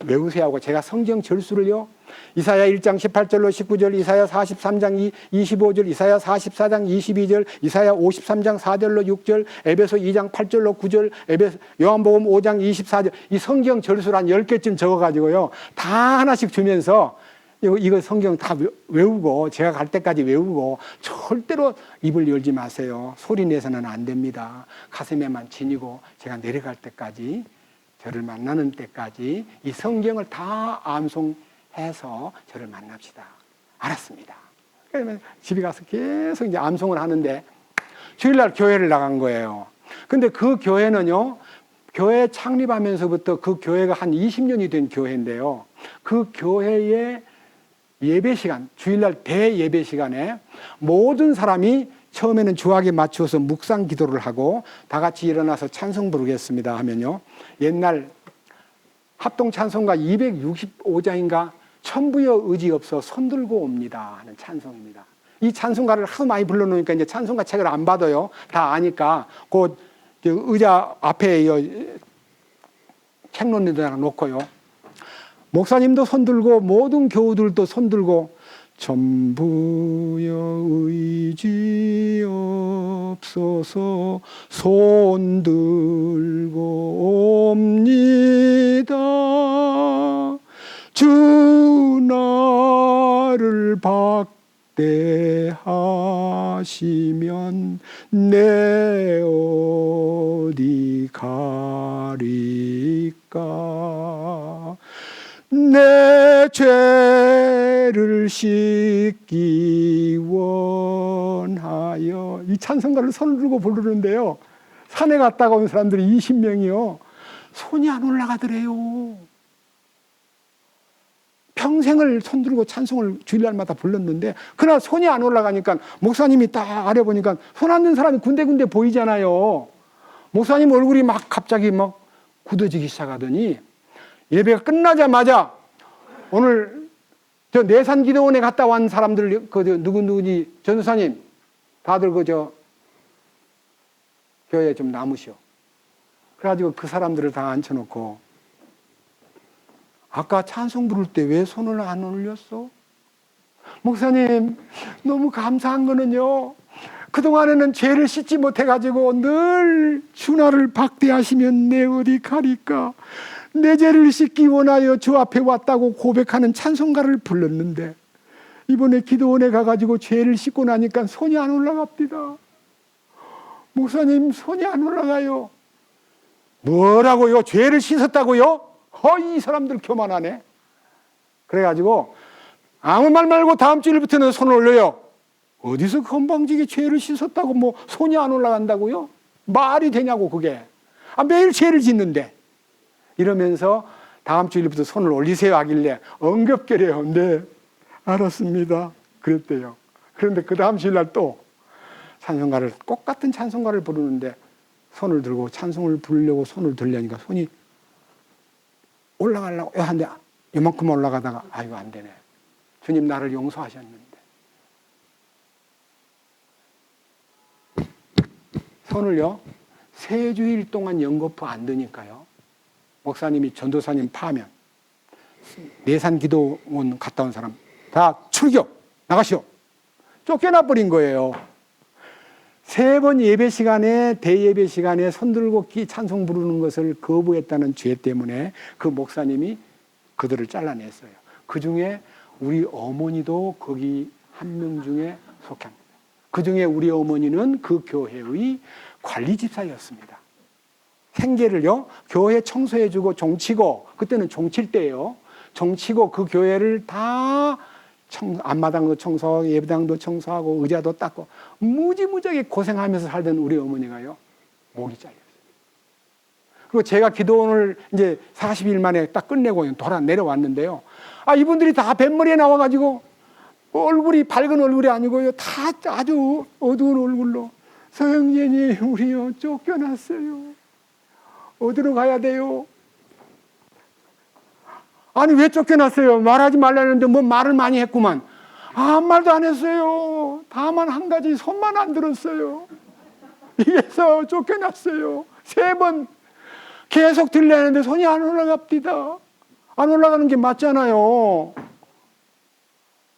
외우세요 하고 제가 성경 절수를요 이사야 1장 18절로 19절, 이사야 43장 25절, 이사야 44장 22절, 이사야 53장 4절로 6절, 에베소 2장 8절로 9절, 요한복음 5장 24절 이 성경 절수를 한 10개쯤 적어가지고요 다 하나씩 주면서 이거 성경 다 외우고 제가 갈 때까지 외우고 절대로 입을 열지 마세요. 소리 내서는 안 됩니다. 가슴에만 지니고 제가 내려갈 때까지 저를 만나는 때까지 이 성경을 다 암송해서 저를 만납시다. 알았습니다. 그러면 집에 가서 계속 이제 암송을 하는데 주일날 교회를 나간 거예요. 근데 그 교회는요, 교회 창립하면서부터 그 교회가 한 20년이 된 교회인데요. 그 교회의 예배 시간, 주일날 대예배 시간에 모든 사람이 처음에는 주악에 맞추어서 묵상 기도를 하고 다 같이 일어나서 찬송 부르겠습니다 하면요. 옛날 합동 찬송가 265장인가 천부여 의지 없어 손들고 옵니다 하는 찬송입니다. 이 찬송가를 하도 많이 불러놓으니까 이제 찬송가 책을 안 받아요. 다 아니까 그 의자 앞에 책 놓는 데다 놓고요. 목사님도 손들고 모든 교우들도 손들고 전부여 의지 없어서 손들고 옵니다. 주 나를 박대하시면 내 어디 가리까. 내 죄를 씻기 원하여 이 찬송가를 손을 들고 부르는데요. 산에 갔다가 온 사람들이 20명이요. 손이 안 올라가더래요. 평생을 손들고 찬송을 주일날마다 불렀는데 그날 손이 안 올라가니까 목사님이 딱 아래 보니까 손 안 든 사람이 군데군데 보이잖아요. 목사님 얼굴이 막 갑자기 막 굳어지기 시작하더니 예배가 끝나자마자 오늘 저 내산 기도원에 갔다 온 사람들 누구니 전도사님 다들 교회에 좀 남으시오. 그래가지고 그 사람들을 다 앉혀놓고 아까 찬송 부를 때 왜 손을 안 올렸어? 목사님 너무 감사한 거는요, 그동안에는 죄를 씻지 못해가지고 늘 주나를 박대하시면 내 어디 가리까 내 죄를 씻기 원하여 주 앞에 왔다고 고백하는 찬송가를 불렀는데 이번에 기도원에 가가지고 죄를 씻고 나니까 손이 안 올라갑니다. 목사님 손이 안 올라가요. 뭐라고요? 죄를 씻었다고요? 이 사람들 교만하네. 그래가지고 아무 말 말고 다음 주일부터는 손을 올려요. 어디서 건방지게 죄를 씻었다고 뭐 손이 안 올라간다고요? 말이 되냐고 그게. 매일 죄를 짓는데. 이러면서 다음 주일부터 손을 올리세요 하길래 엉겁게래요. 네, 알았습니다. 그랬대요. 그런데 그 다음 주일날 또 찬송가를 똑같은 찬송가를 부르는데 손을 들고 찬송을 부르려고 손을 들려니까 손이 올라가려고 하는데 이만큼 올라가다가 아이고 안 되네. 주님 나를 용서하셨는데. 손을요 3주일 동안 연거푸 안 드니까요. 목사님이 전도사님 파면 내산 기도원 갔다 온 사람 다 출교 나가시오. 쫓겨나 버린 거예요. 3번 예배 시간에 대예배 시간에 손들고 찬송 부르는 것을 거부했다는 죄 때문에 그 목사님이 그들을 잘라냈어요. 그 중에 우리 어머니도 거기 한 명 중에 속합니다. 그 중에 우리 어머니는 그 교회의 관리 집사였습니다. 생계를요 교회 청소해주고 종치고 그때는 종칠 때예요. 종치고 그 교회를 다 앞마당도 청소하고 예배당도 청소하고 의자도 닦고 무지무지하게 고생하면서 살던 우리 어머니가요 목이 잘렸어요. 그리고 제가 기도원을 이제 40일 만에 딱 끝내고 돌아 내려왔는데요. 이분들이 다 뱃머리에 나와가지고 얼굴이 밝은 얼굴이 아니고요 다 아주 어두운 얼굴로 서영진이 우리요 쫓겨났어요. 어디로 가야 돼요? 아니 왜 쫓겨났어요? 말하지 말라는데 뭐 말을 많이 했구만. 아무 말도 안 했어요. 다만 한 가지 손만 안 들었어요. 이래서 쫓겨났어요. 3번 계속 들려는데 손이 안 올라갑니다. 안 올라가는 게 맞잖아요.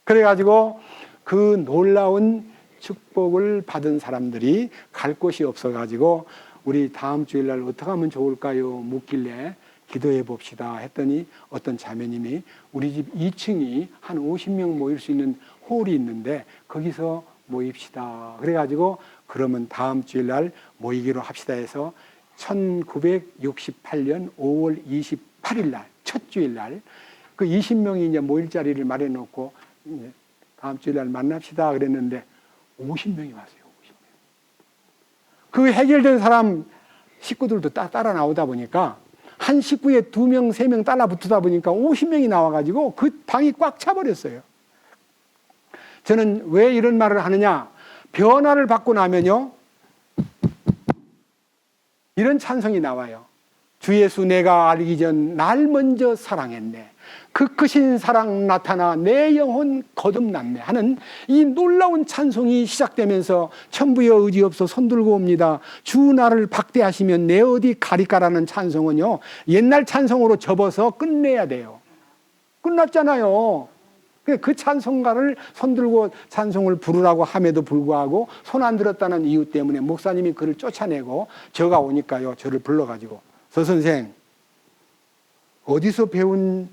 그래가지고 그 놀라운 축복을 받은 사람들이 갈 곳이 없어가지고 우리 다음 주일날 어떻게 하면 좋을까요? 묻길래 기도해 봅시다 했더니 어떤 자매님이 우리 집 2층이 한 50명 모일 수 있는 홀이 있는데 거기서 모입시다. 그래가지고 그러면 다음 주일날 모이기로 합시다 해서 1968년 5월 28일 날 첫 주일날 그 20명이 이제 모일 자리를 마련해 놓고 다음 주일날 만납시다 그랬는데 50명이 왔어요. 50명. 그 해결된 사람 식구들도 따라 나오다 보니까 한 식구에 2명, 3명 따라 붙다 보니까 50명이 나와가지고 그 방이 꽉 차버렸어요. 저는 왜 이런 말을 하느냐? 변화를 받고 나면요 이런 찬송이 나와요. 주 예수 내가 알기 전 날 먼저 사랑했네. 그 크신 사랑 나타나 내 영혼 거듭났네 하는 이 놀라운 찬송이 시작되면서 천부여 의지 없어 손들고 옵니다. 주 나를 박대하시면 내 어디 가리까라는 찬송은요 옛날 찬송으로 접어서 끝내야 돼요. 끝났잖아요. 그 찬송가를 손들고 찬송을 부르라고 함에도 불구하고 손 안 들었다는 이유 때문에 목사님이 그를 쫓아내고 저가 오니까요 저를 불러가지고 서 선생 어디서 배운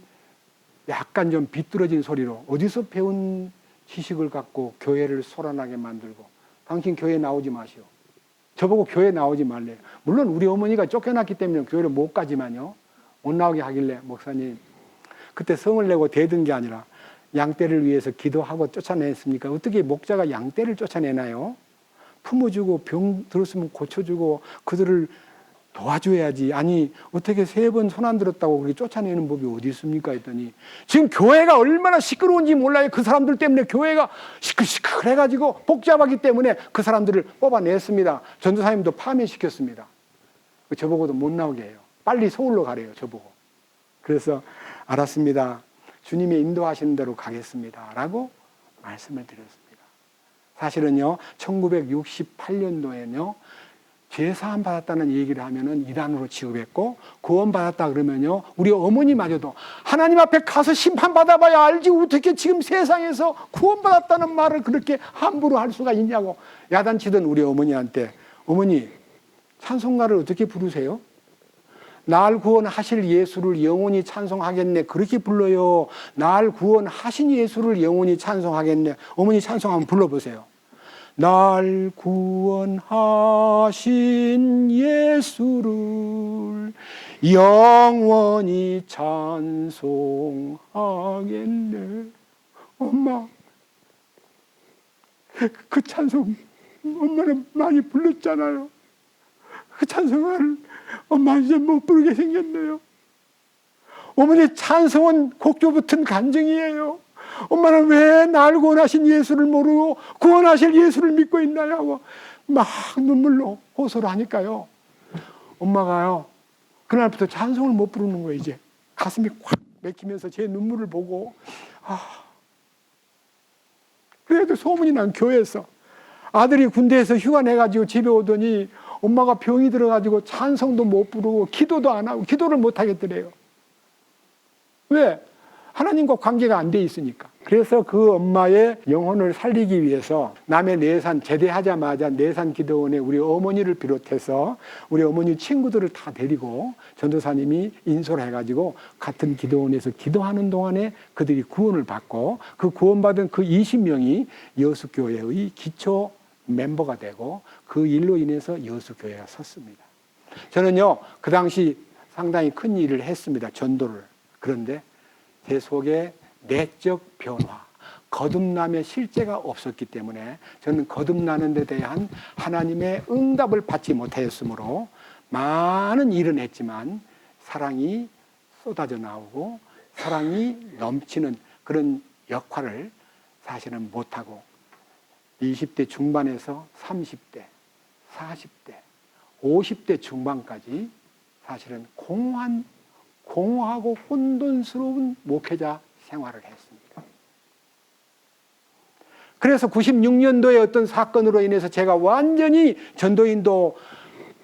약간 좀 비뚤어진 소리로 어디서 배운 지식을 갖고 교회를 소란하게 만들고 당신 교회 나오지 마시오. 저보고 교회 나오지 말래요. 물론 우리 어머니가 쫓겨났기 때문에 교회를 못 가지만요. 못 나오게 하길래 목사님 그때 성을 내고 대든 게 아니라 양떼를 위해서 기도하고 쫓아냈습니까? 어떻게 목자가 양떼를 쫓아내나요? 품어주고 병 들었으면 고쳐주고 그들을 도와줘야지. 아니 어떻게 3번 손 안 들었다고 그렇게 쫓아내는 법이 어디 있습니까 했더니 지금 교회가 얼마나 시끄러운지 몰라요. 그 사람들 때문에 교회가 시끌시끌해가지고 복잡하기 때문에 그 사람들을 뽑아냈습니다. 전도사님도 파면시켰습니다. 저보고도 못 나오게 해요. 빨리 서울로 가래요. 저보고. 그래서 알았습니다. 주님의 인도하시는 대로 가겠습니다. 라고 말씀을 드렸습니다. 사실은요 1968년도에는요 죄사함 받았다는 얘기를 하면은 이단으로 취급했고, 구원 받았다 그러면요 우리 어머니마저도 하나님 앞에 가서 심판 받아봐야 알지 어떻게 지금 세상에서 구원 받았다는 말을 그렇게 함부로 할 수가 있냐고 야단치던 우리 어머니한테, 어머니 찬송가를 어떻게 부르세요? 날 구원하실 예수를 영원히 찬송하겠네 그렇게 불러요. 날 구원하신 예수를 영원히 찬송하겠네. 어머니 찬송 한번 불러보세요. 날 구원하신 예수를 영원히 찬송하겠네. 엄마, 그 찬송 엄마는 많이 불렀잖아요. 그 찬송을 엄마 이제 못 부르게 생겼네요. 어머니 찬송은 곡조 붙은 간증이에요. 엄마는 왜 날 구원하신 예수를 모르고 구원하실 예수를 믿고 있나요? 하고 막 눈물로 호소를 하니까요. 엄마가요. 그날부터 찬송을 못 부르는 거예요. 이제 가슴이 콱 맥히면서 제 눈물을 보고 그래도 소문이 난 교회에서 아들이 군대에서 휴가 내가지고 집에 오더니 엄마가 병이 들어가지고 찬송도 못 부르고 기도도 안 하고 기도를 못 하겠더래요. 왜? 하나님과 관계가 안 돼 있으니까. 그래서 그 엄마의 영혼을 살리기 위해서 남해 내산 제대하자마자 내산 기도원에 우리 어머니를 비롯해서 우리 어머니 친구들을 다 데리고 전도사님이 인솔 해가지고 같은 기도원에서 기도하는 동안에 그들이 구원을 받고 그 구원받은 그 20명이 여수교회의 기초 멤버가 되고 그 일로 인해서 여수교회가 섰습니다. 저는요 그 당시 상당히 큰 일을 했습니다. 전도를. 그런데 제 속에 내적 변화, 거듭남의 실제가 없었기 때문에 저는 거듭나는 데 대한 하나님의 응답을 받지 못하였으므로 많은 일은 했지만 사랑이 쏟아져 나오고 사랑이 넘치는 그런 역할을 사실은 못하고 20대 중반에서 30대, 40대, 50대 중반까지 사실은 공허하고 혼돈스러운 목회자 생활을 했습니다. 그래서 96년도에 어떤 사건으로 인해서 제가 완전히 전도인도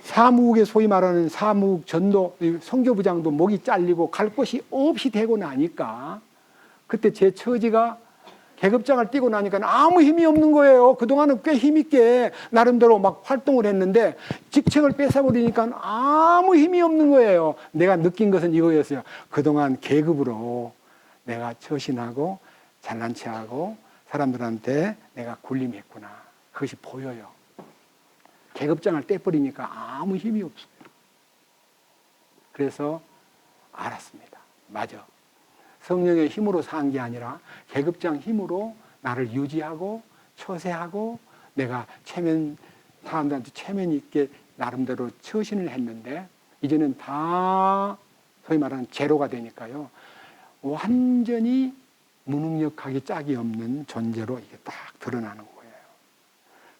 사무국에 소위 말하는 사무국 전도 선교부장도 목이 잘리고 갈 곳이 없이 되고 나니까 그때 제 처지가 계급장을 띄고 나니까 아무 힘이 없는 거예요. 그동안은 꽤 힘있게 나름대로 막 활동을 했는데 직책을 뺏어버리니까 아무 힘이 없는 거예요. 내가 느낀 것은 이거였어요. 그동안 계급으로 내가 처신하고 잘난 체하고 사람들한테 내가 굴림했구나. 그것이 보여요. 계급장을 떼버리니까 아무 힘이 없어요. 그래서 알았습니다. 맞아. 성령의 힘으로 산 게 아니라 계급장 힘으로 나를 유지하고 처세하고 내가 사람들한테 체면 있게 나름대로 처신을 했는데 이제는 다 소위 말하는 제로가 되니까요. 완전히 무능력하기 짝이 없는 존재로 이게 딱 드러나는 거예요.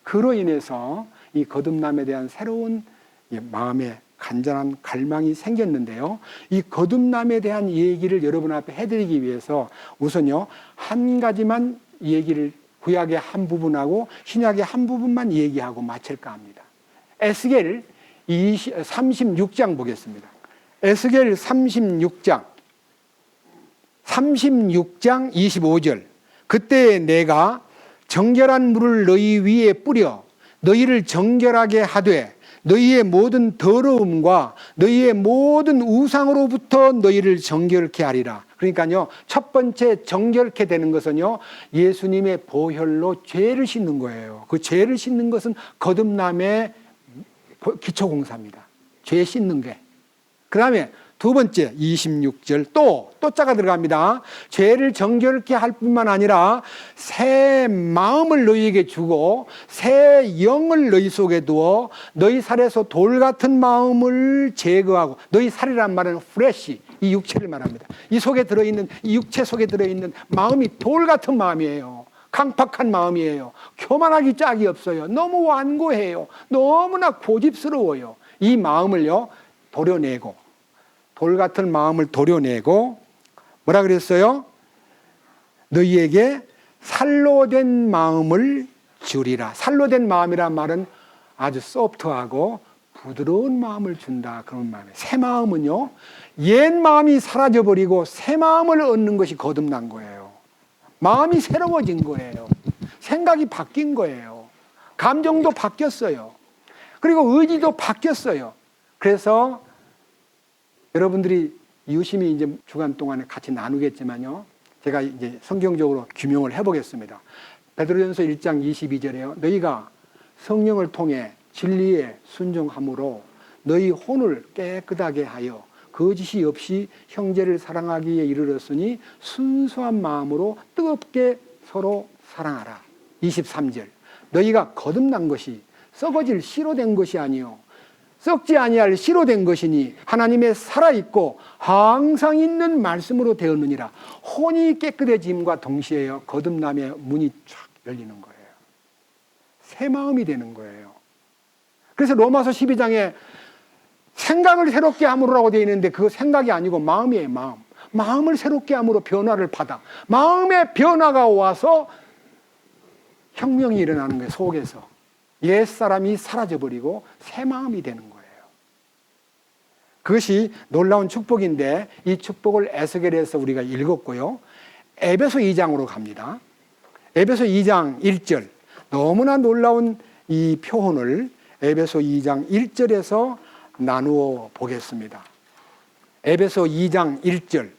그로 인해서 이 거듭남에 대한 새로운 마음의 간절한 갈망이 생겼는데요. 이 거듭남에 대한 얘기를 여러분 앞에 해드리기 위해서 우선요 한 가지만 얘기를 구약의 한 부분하고 신약의 한 부분만 얘기하고 마칠까 합니다. 에스겔 36장 보겠습니다. 에스겔 36장 25절 그때 내가 정결한 물을 너희 위에 뿌려 너희를 정결하게 하되 너희의 모든 더러움과 너희의 모든 우상으로부터 너희를 정결케 하리라. 그러니까요 첫 번째 정결케 되는 것은요 예수님의 보혈로 죄를 씻는 거예요. 그 죄를 씻는 것은 거듭남의 기초공사입니다. 죄 씻는 게. 그 다음에 두 번째 26절 또 자가 들어갑니다. 죄를 정결케 할 뿐만 아니라 새 마음을 너희에게 주고 새 영을 너희 속에 두어 너희 살에서 돌 같은 마음을 제거하고, 너희 살이란 말은 프레시, 이 육체를 말합니다. 이 속에 들어있는, 이 육체 속에 들어있는 마음이 돌 같은 마음이에요. 강팍한 마음이에요. 교만하기 짝이 없어요. 너무 완고해요. 너무나 고집스러워요. 이 마음을요 도려내고, 돌 같은 마음을 도려내고 뭐라 그랬어요? 너희에게 살로 된 마음을 주리라. 살로 된 마음이란 말은 아주 소프트하고 부드러운 마음을 준다, 그런 마음이에요. 새 마음은요, 옛 마음이 사라져버리고 새 마음을 얻는 것이 거듭난 거예요. 마음이 새로워진 거예요. 생각이 바뀐 거예요. 감정도 바뀌었어요. 그리고 의지도 바뀌었어요. 그래서 여러분들이 유심히 이제 주간 동안에 같이 나누겠지만요, 제가 이제 성경적으로 규명을 해보겠습니다. 베드로전서 1장 22절에요. 너희가 성령을 통해 진리에 순종함으로 너희 혼을 깨끗하게 하여 거짓이 없이 형제를 사랑하기에 이르렀으니 순수한 마음으로 뜨겁게 서로 사랑하라. 23절 너희가 거듭난 것이 썩어질 씨로 된 것이 아니요 썩지 아니할 씨로 된 것이니 하나님의 살아있고 항상 있는 말씀으로 되었느니라. 혼이 깨끗해짐과 동시에요 거듭남의 문이 쫙 열리는 거예요. 새 마음이 되는 거예요. 그래서 로마서 12장에 생각을 새롭게 함으로라고 되어 있는데, 그거 생각이 아니고 마음이에요. 마음을 새롭게 함으로 변화를 받아. 마음의 변화가 와서 혁명이 일어나는 거예요. 속에서 옛사람이 사라져버리고 새 마음이 되는 거예요. 그것이 놀라운 축복인데, 이 축복을 에스겔에서 우리가 읽었고요. 에베소 2장으로 갑니다. 에베소 2장 1절 너무나 놀라운 이 표현을 에베소 2장 1절에서 나누어 보겠습니다. 에베소 2장 1절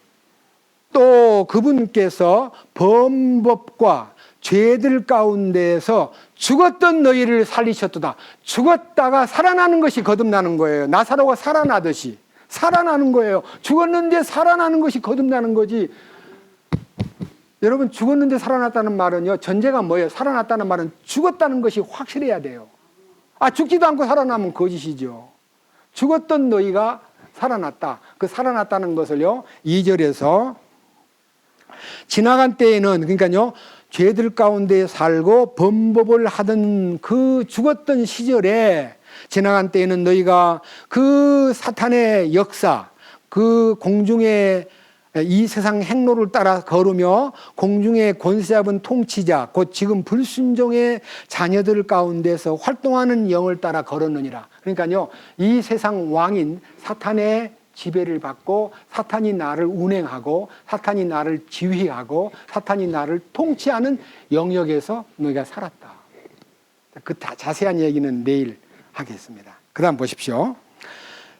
또 그분께서 범법과 죄들 가운데에서 죽었던 너희를 살리셨도다. 죽었다가 살아나는 것이 거듭나는 거예요. 나사로가 살아나듯이 살아나는 거예요. 죽었는데 살아나는 것이 거듭나는 거지. 여러분, 죽었는데 살아났다는 말은요, 전제가 뭐예요? 살아났다는 말은 죽었다는 것이 확실해야 돼요. 죽지도 않고 살아나면 거짓이죠. 죽었던 너희가 살아났다. 그 살아났다는 것을요 2절에서 지나간 때에는, 그러니까요 죄들 가운데 살고 범법을 하던 그 죽었던 시절에, 지나간 때에는 너희가 그 사탄의 역사, 그 공중의 이 세상 행로를 따라 걸으며 공중의 권세 잡은 통치자, 곧 지금 불순종의 자녀들 가운데서 활동하는 영을 따라 걸었느니라. 그러니까요 이 세상 왕인 사탄의 지배를 받고 사탄이 나를 운행하고 사탄이 나를 지휘하고 사탄이 나를 통치하는 영역에서 너희가 살았다. 그 자세한 얘기는 내일 하겠습니다. 그 다음 보십시오.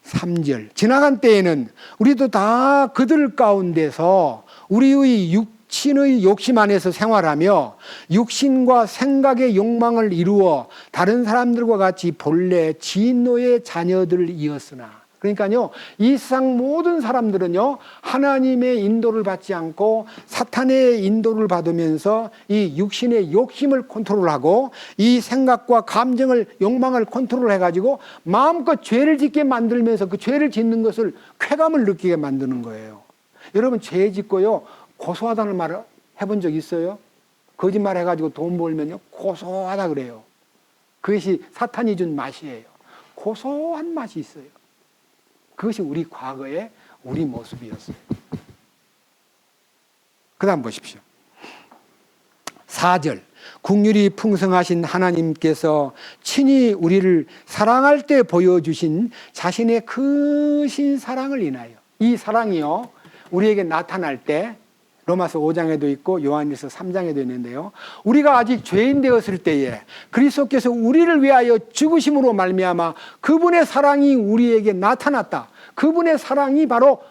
3절 지나간 때에는 우리도 다 그들 가운데서 우리의 육신의 욕심 안에서 생활하며 육신과 생각의 욕망을 이루어 다른 사람들과 같이 본래 진노의 자녀들이었으나, 그러니까요 이 세상 모든 사람들은요 하나님의 인도를 받지 않고 사탄의 인도를 받으면서 이 육신의 욕심을 컨트롤하고 이 생각과 감정을, 욕망을 컨트롤해 가지고 마음껏 죄를 짓게 만들면서 그 죄를 짓는 것을 쾌감을 느끼게 만드는 거예요. 여러분, 죄 짓고요 고소하다는 말을 해본 적 있어요? 거짓말 해가지고 돈 벌면요 고소하다 그래요. 그것이 사탄이 준 맛이에요. 고소한 맛이 있어요. 그것이 우리 과거의 우리 모습이었어요. 그 다음 보십시오. 4절 국률이 풍성하신 하나님께서 친히 우리를 사랑할 때 보여주신 자신의 크신 사랑을 인하여, 이 사랑이요 우리에게 나타날 때 로마서 5장에도 있고 요한일서 3장에도 있는데요, 우리가 아직 죄인 되었을 때에 그리스도께서 우리를 위하여 죽으심으로 말미암아 그분의 사랑이 우리에게 나타났다. 그분의 사랑이 바로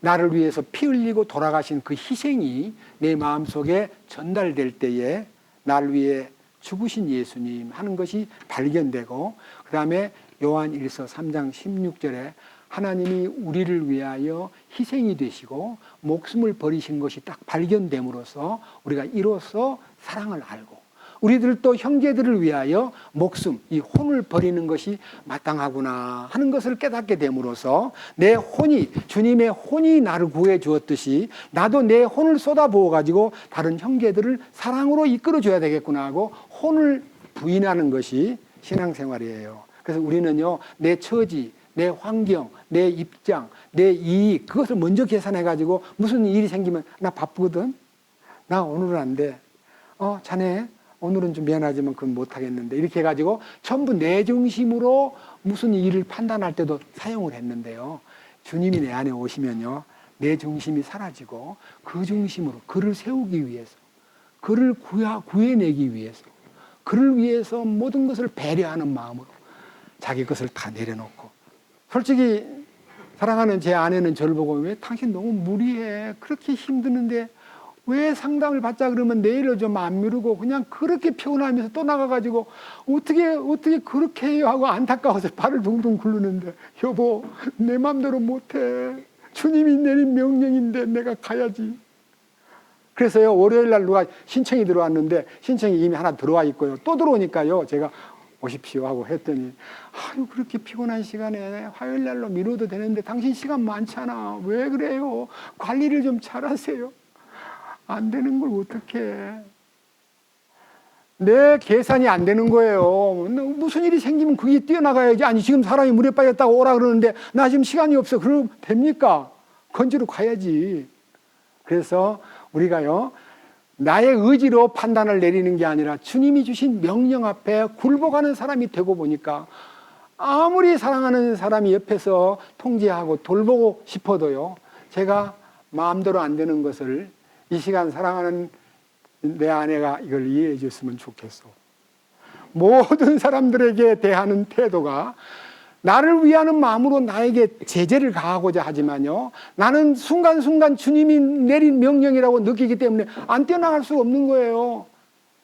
나를 위해서 피 흘리고 돌아가신 그 희생이 내 마음속에 전달될 때에 나를 위해 죽으신 예수님 하는 것이 발견되고, 그 다음에 요한일서 3장 16절에 하나님이 우리를 위하여 희생이 되시고 목숨을 버리신 것이 딱 발견됨으로써 우리가 이로써 사랑을 알고, 우리들도 형제들을 위하여 목숨, 이 혼을 버리는 것이 마땅하구나 하는 것을 깨닫게 됨으로써 내 혼이, 주님의 혼이 나를 구해 주었듯이 나도 내 혼을 쏟아부어 가지고 다른 형제들을 사랑으로 이끌어 줘야 되겠구나 하고 혼을 부인하는 것이 신앙생활이에요. 그래서 우리는요, 내 처지, 내 환경, 내 입장, 내 이익, 그것을 먼저 계산해 가지고 무슨 일이 생기면 나 바쁘거든, 나 오늘은 안 돼, 자네 오늘은 좀 미안하지만 그건 못하겠는데, 이렇게 해가지고 전부 내 중심으로 무슨 일을 판단할 때도 사용을 했는데요, 주님이 내 안에 오시면요, 내 중심이 사라지고 그 중심으로 그를 세우기 위해서, 그를 구해내기 위해서, 그를 위해서 모든 것을 배려하는 마음으로 자기 것을 다 내려놓고, 솔직히 사랑하는 제 아내는 저를 보고 왜 당신 너무 무리해, 그렇게 힘드는데 왜 상담을 받자 그러면 내일로 좀 안 미루고 그냥 그렇게 피곤하면서 또 나가가지고 어떻게 그렇게 해요 하고 안타까워서 발을 둥둥 굴르는데, 여보 내 맘대로 못해, 주님이 내린 명령인데 내가 가야지. 그래서요, 월요일 날 누가 신청이 들어왔는데 신청이 이미 하나 들어와 있고요, 또 들어오니까요 제가 오십시오 하고 했더니, 아유 그렇게 피곤한 시간에 화요일 날로 미뤄도 되는데 당신 시간 많잖아, 왜 그래요, 관리를 좀 잘하세요. 안 되는 걸 어떡해. 내 계산이 안 되는 거예요. 무슨 일이 생기면 그게 뛰어나가야지. 아니 지금 사람이 물에 빠졌다고 오라 그러는데 나 지금 시간이 없어, 그럼 됩니까? 건지러 가야지. 그래서 우리가요, 나의 의지로 판단을 내리는 게 아니라 주님이 주신 명령 앞에 굴복하는 사람이 되고 보니까, 아무리 사랑하는 사람이 옆에서 통제하고 돌보고 싶어도요, 제가 마음대로 안 되는 것을 이 시간 사랑하는 내 아내가 이걸 이해해 줬으면 좋겠어. 모든 사람들에게 대하는 태도가 나를 위하는 마음으로 나에게 제재를 가하고자 하지만요, 나는 순간순간 주님이 내린 명령이라고 느끼기 때문에 안 뛰어나갈 수가 없는 거예요.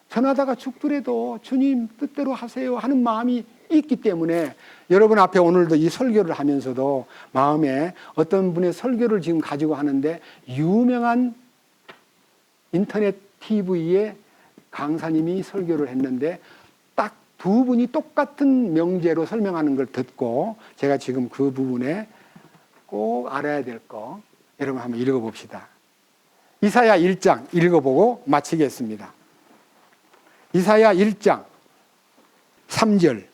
전하다가 죽더라도 주님 뜻대로 하세요 하는 마음이 있기 때문에, 여러분 앞에 오늘도 이 설교를 하면서도 마음에 어떤 분의 설교를 지금 가지고 하는데, 유명한 인터넷 TV에 강사님이 설교를 했는데 딱 두 분이 똑같은 명제로 설명하는 걸 듣고, 제가 지금 그 부분에 꼭 알아야 될 거 여러분 한번 읽어봅시다. 이사야 1장 읽어보고 마치겠습니다. 이사야 1장 3절.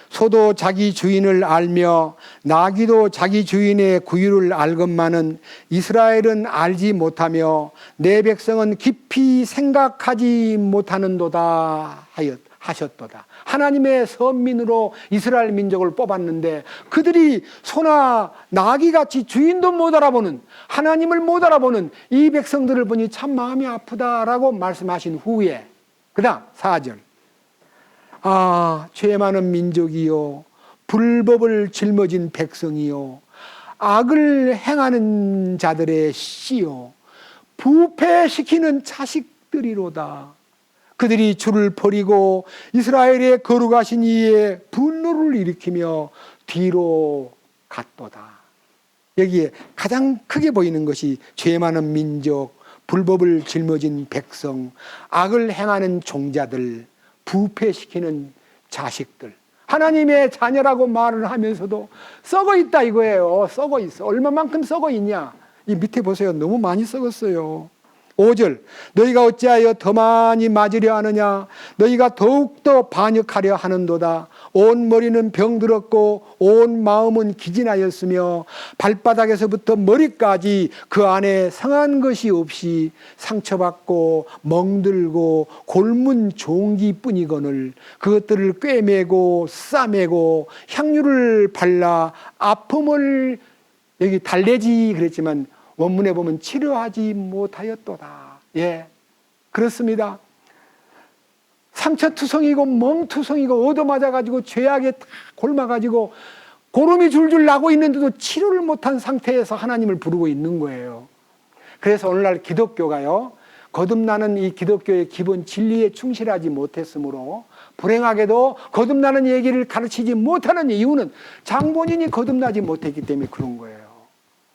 소도 자기 주인을 알며 나귀도 자기 주인의 구유를 알건만은 이스라엘은 알지 못하며 내 백성은 깊이 생각하지 못하는도다 하셨도다. 하나님의 선민으로 이스라엘 민족을 뽑았는데 그들이 소나 나귀같이 주인도 못 알아보는, 하나님을 못 알아보는 이 백성들을 보니 참 마음이 아프다라고 말씀하신 후에 그 다음 4절. 아, 죄 많은 민족이요, 불법을 짊어진 백성이요, 악을 행하는 자들의 씨요, 부패시키는 자식들이로다. 그들이 주를 버리고 이스라엘의 거룩하신 이의 분노를 일으키며 뒤로 갔도다. 여기에 가장 크게 보이는 것이 죄 많은 민족, 불법을 짊어진 백성, 악을 행하는 종자들, 부패시키는 자식들, 하나님의 자녀라고 말을 하면서도 썩어 있다 이거예요. 썩어 있어. 얼마만큼 썩어 있냐, 이 밑에 보세요. 너무 많이 썩었어요. 5절. 너희가 어찌하여 더 많이 맞으려 하느냐, 너희가 더욱더 반역하려 하는도다. 온 머리는 병들었고 온 마음은 기진하였으며 발바닥에서부터 머리까지 그 안에 상한 것이 없이 상처받고 멍들고 골문 종기뿐이거늘 그것들을 꿰매고 싸매고 향유를 발라 아픔을, 여기 달래지 그랬지만 원문에 보면 치료하지 못하였도다. 예, 그렇습니다. 상처투성이고 멍투성이고 얻어맞아가지고 죄악에 다 골마가지고 고름이 줄줄 나고 있는데도 치료를 못한 상태에서 하나님을 부르고 있는 거예요. 그래서 오늘날 기독교가요, 거듭나는 이 기독교의 기본 진리에 충실하지 못했으므로 불행하게도 거듭나는 얘기를 가르치지 못하는 이유는 장본인이 거듭나지 못했기 때문에 그런 거예요.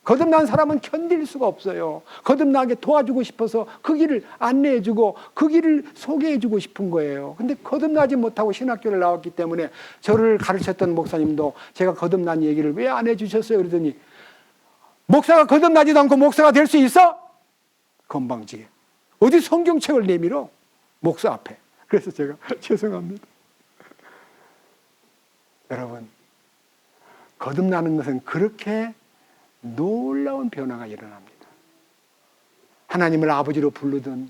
거듭난 사람은 견딜 수가 없어요. 거듭나게 도와주고 싶어서 그 길을 안내해주고 그 길을 소개해주고 싶은 거예요. 근데 거듭나지 못하고 신학교를 나왔기 때문에 저를 가르쳤던 목사님도 제가 거듭난 얘기를 왜 안 해주셨어요? 그러더니 목사가 거듭나지도 않고 목사가 될 수 있어? 건방지게. 어디 성경책을 내밀어? 목사 앞에. 그래서 제가 죄송합니다. 여러분, 거듭나는 것은 그렇게 놀라운 변화가 일어납니다. 하나님을 아버지로 부르던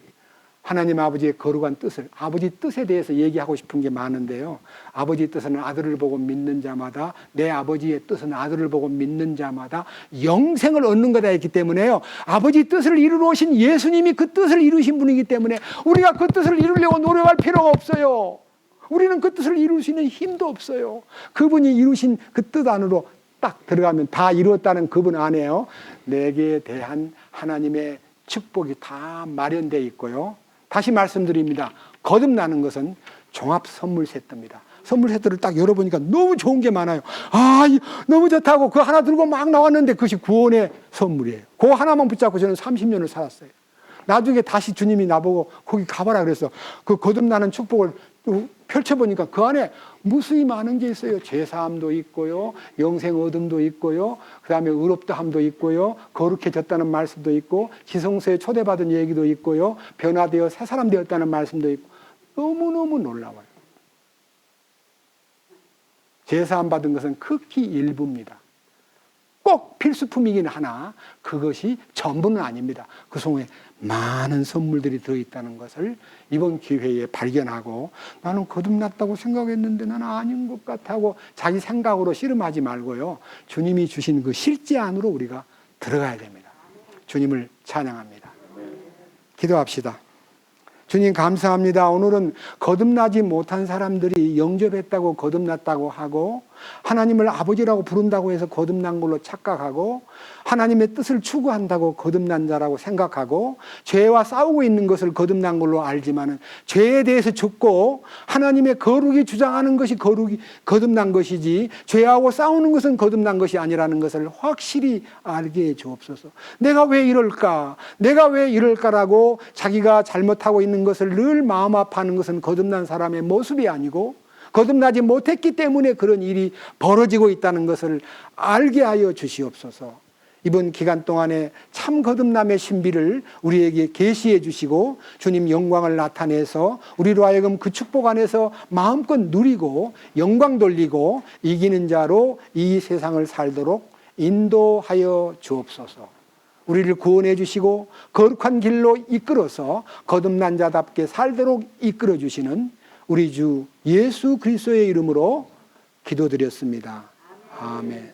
하나님 아버지의 거룩한 뜻을, 아버지 뜻에 대해서 얘기하고 싶은 게 많은데요. 아버지 뜻은 아들을 보고 믿는 자마다, 내 아버지의 뜻은 아들을 보고 믿는 자마다 영생을 얻는 거다 했기 때문에요. 아버지 뜻을 이루러 오신 예수님이 그 뜻을 이루신 분이기 때문에 우리가 그 뜻을 이루려고 노력할 필요가 없어요. 우리는 그 뜻을 이룰 수 있는 힘도 없어요. 그분이 이루신 그 뜻 안으로 딱 들어가면 다 이루었다는 그분 안에요. 내게 대한 하나님의 축복이 다 마련되어 있고요. 다시 말씀드립니다. 거듭나는 것은 종합 선물 세트입니다. 선물 세트를 딱 열어보니까 너무 좋은 게 많아요. 아, 너무 좋다고 그거 하나 들고 막 나왔는데 그것이 구원의 선물이에요. 그거 하나만 붙잡고 저는 30년을 살았어요. 나중에 다시 주님이 나보고 거기 가봐라 그래서 그 거듭나는 축복을 펼쳐보니까 그 안에 무수히 많은 게 있어요. 죄사함도 있고요, 영생 얻음도 있고요, 그 다음에 의롭다함도 있고요, 거룩해졌다는 말씀도 있고, 지성소에 초대받은 얘기도 있고요, 변화되어 새 사람 되었다는 말씀도 있고, 너무너무 놀라워요. 죄사함 받은 것은 극히 일부입니다. 꼭 필수품이긴 하나 그것이 전부는 아닙니다. 그 속에 많은 선물들이 들어있다는 것을 이번 기회에 발견하고, 나는 거듭났다고 생각했는데 나는 아닌 것 같다고 자기 생각으로 씨름하지 말고요, 주님이 주신 그 실제 안으로 우리가 들어가야 됩니다. 주님을 찬양합니다. 기도합시다. 주님 감사합니다. 오늘은 거듭나지 못한 사람들이 영접했다고 거듭났다고 하고, 하나님을 아버지라고 부른다고 해서 거듭난 걸로 착각하고, 하나님의 뜻을 추구한다고 거듭난 자라고 생각하고, 죄와 싸우고 있는 것을 거듭난 걸로 알지만은 죄에 대해서 죽고 하나님의 거룩이 주장하는 것이 거듭난 것이지, 죄하고 싸우는 것은 거듭난 것이 아니라는 것을 확실히 알게 해 주옵소서. 내가 왜 이럴까? 내가 왜 이럴까라고 자기가 잘못하고 있는 것을 늘 마음 아파하는 것은 거듭난 사람의 모습이 아니고, 거듭나지 못했기 때문에 그런 일이 벌어지고 있다는 것을 알게 하여 주시옵소서. 이번 기간 동안에 참 거듭남의 신비를 우리에게 계시해 주시고, 주님 영광을 나타내서 우리로 하여금 그 축복 안에서 마음껏 누리고 영광 돌리고 이기는 자로 이 세상을 살도록 인도하여 주옵소서. 우리를 구원해 주시고 거룩한 길로 이끌어서 거듭난 자답게 살도록 이끌어 주시는 우리 주 예수 그리스도의 이름으로 기도드렸습니다. 아멘.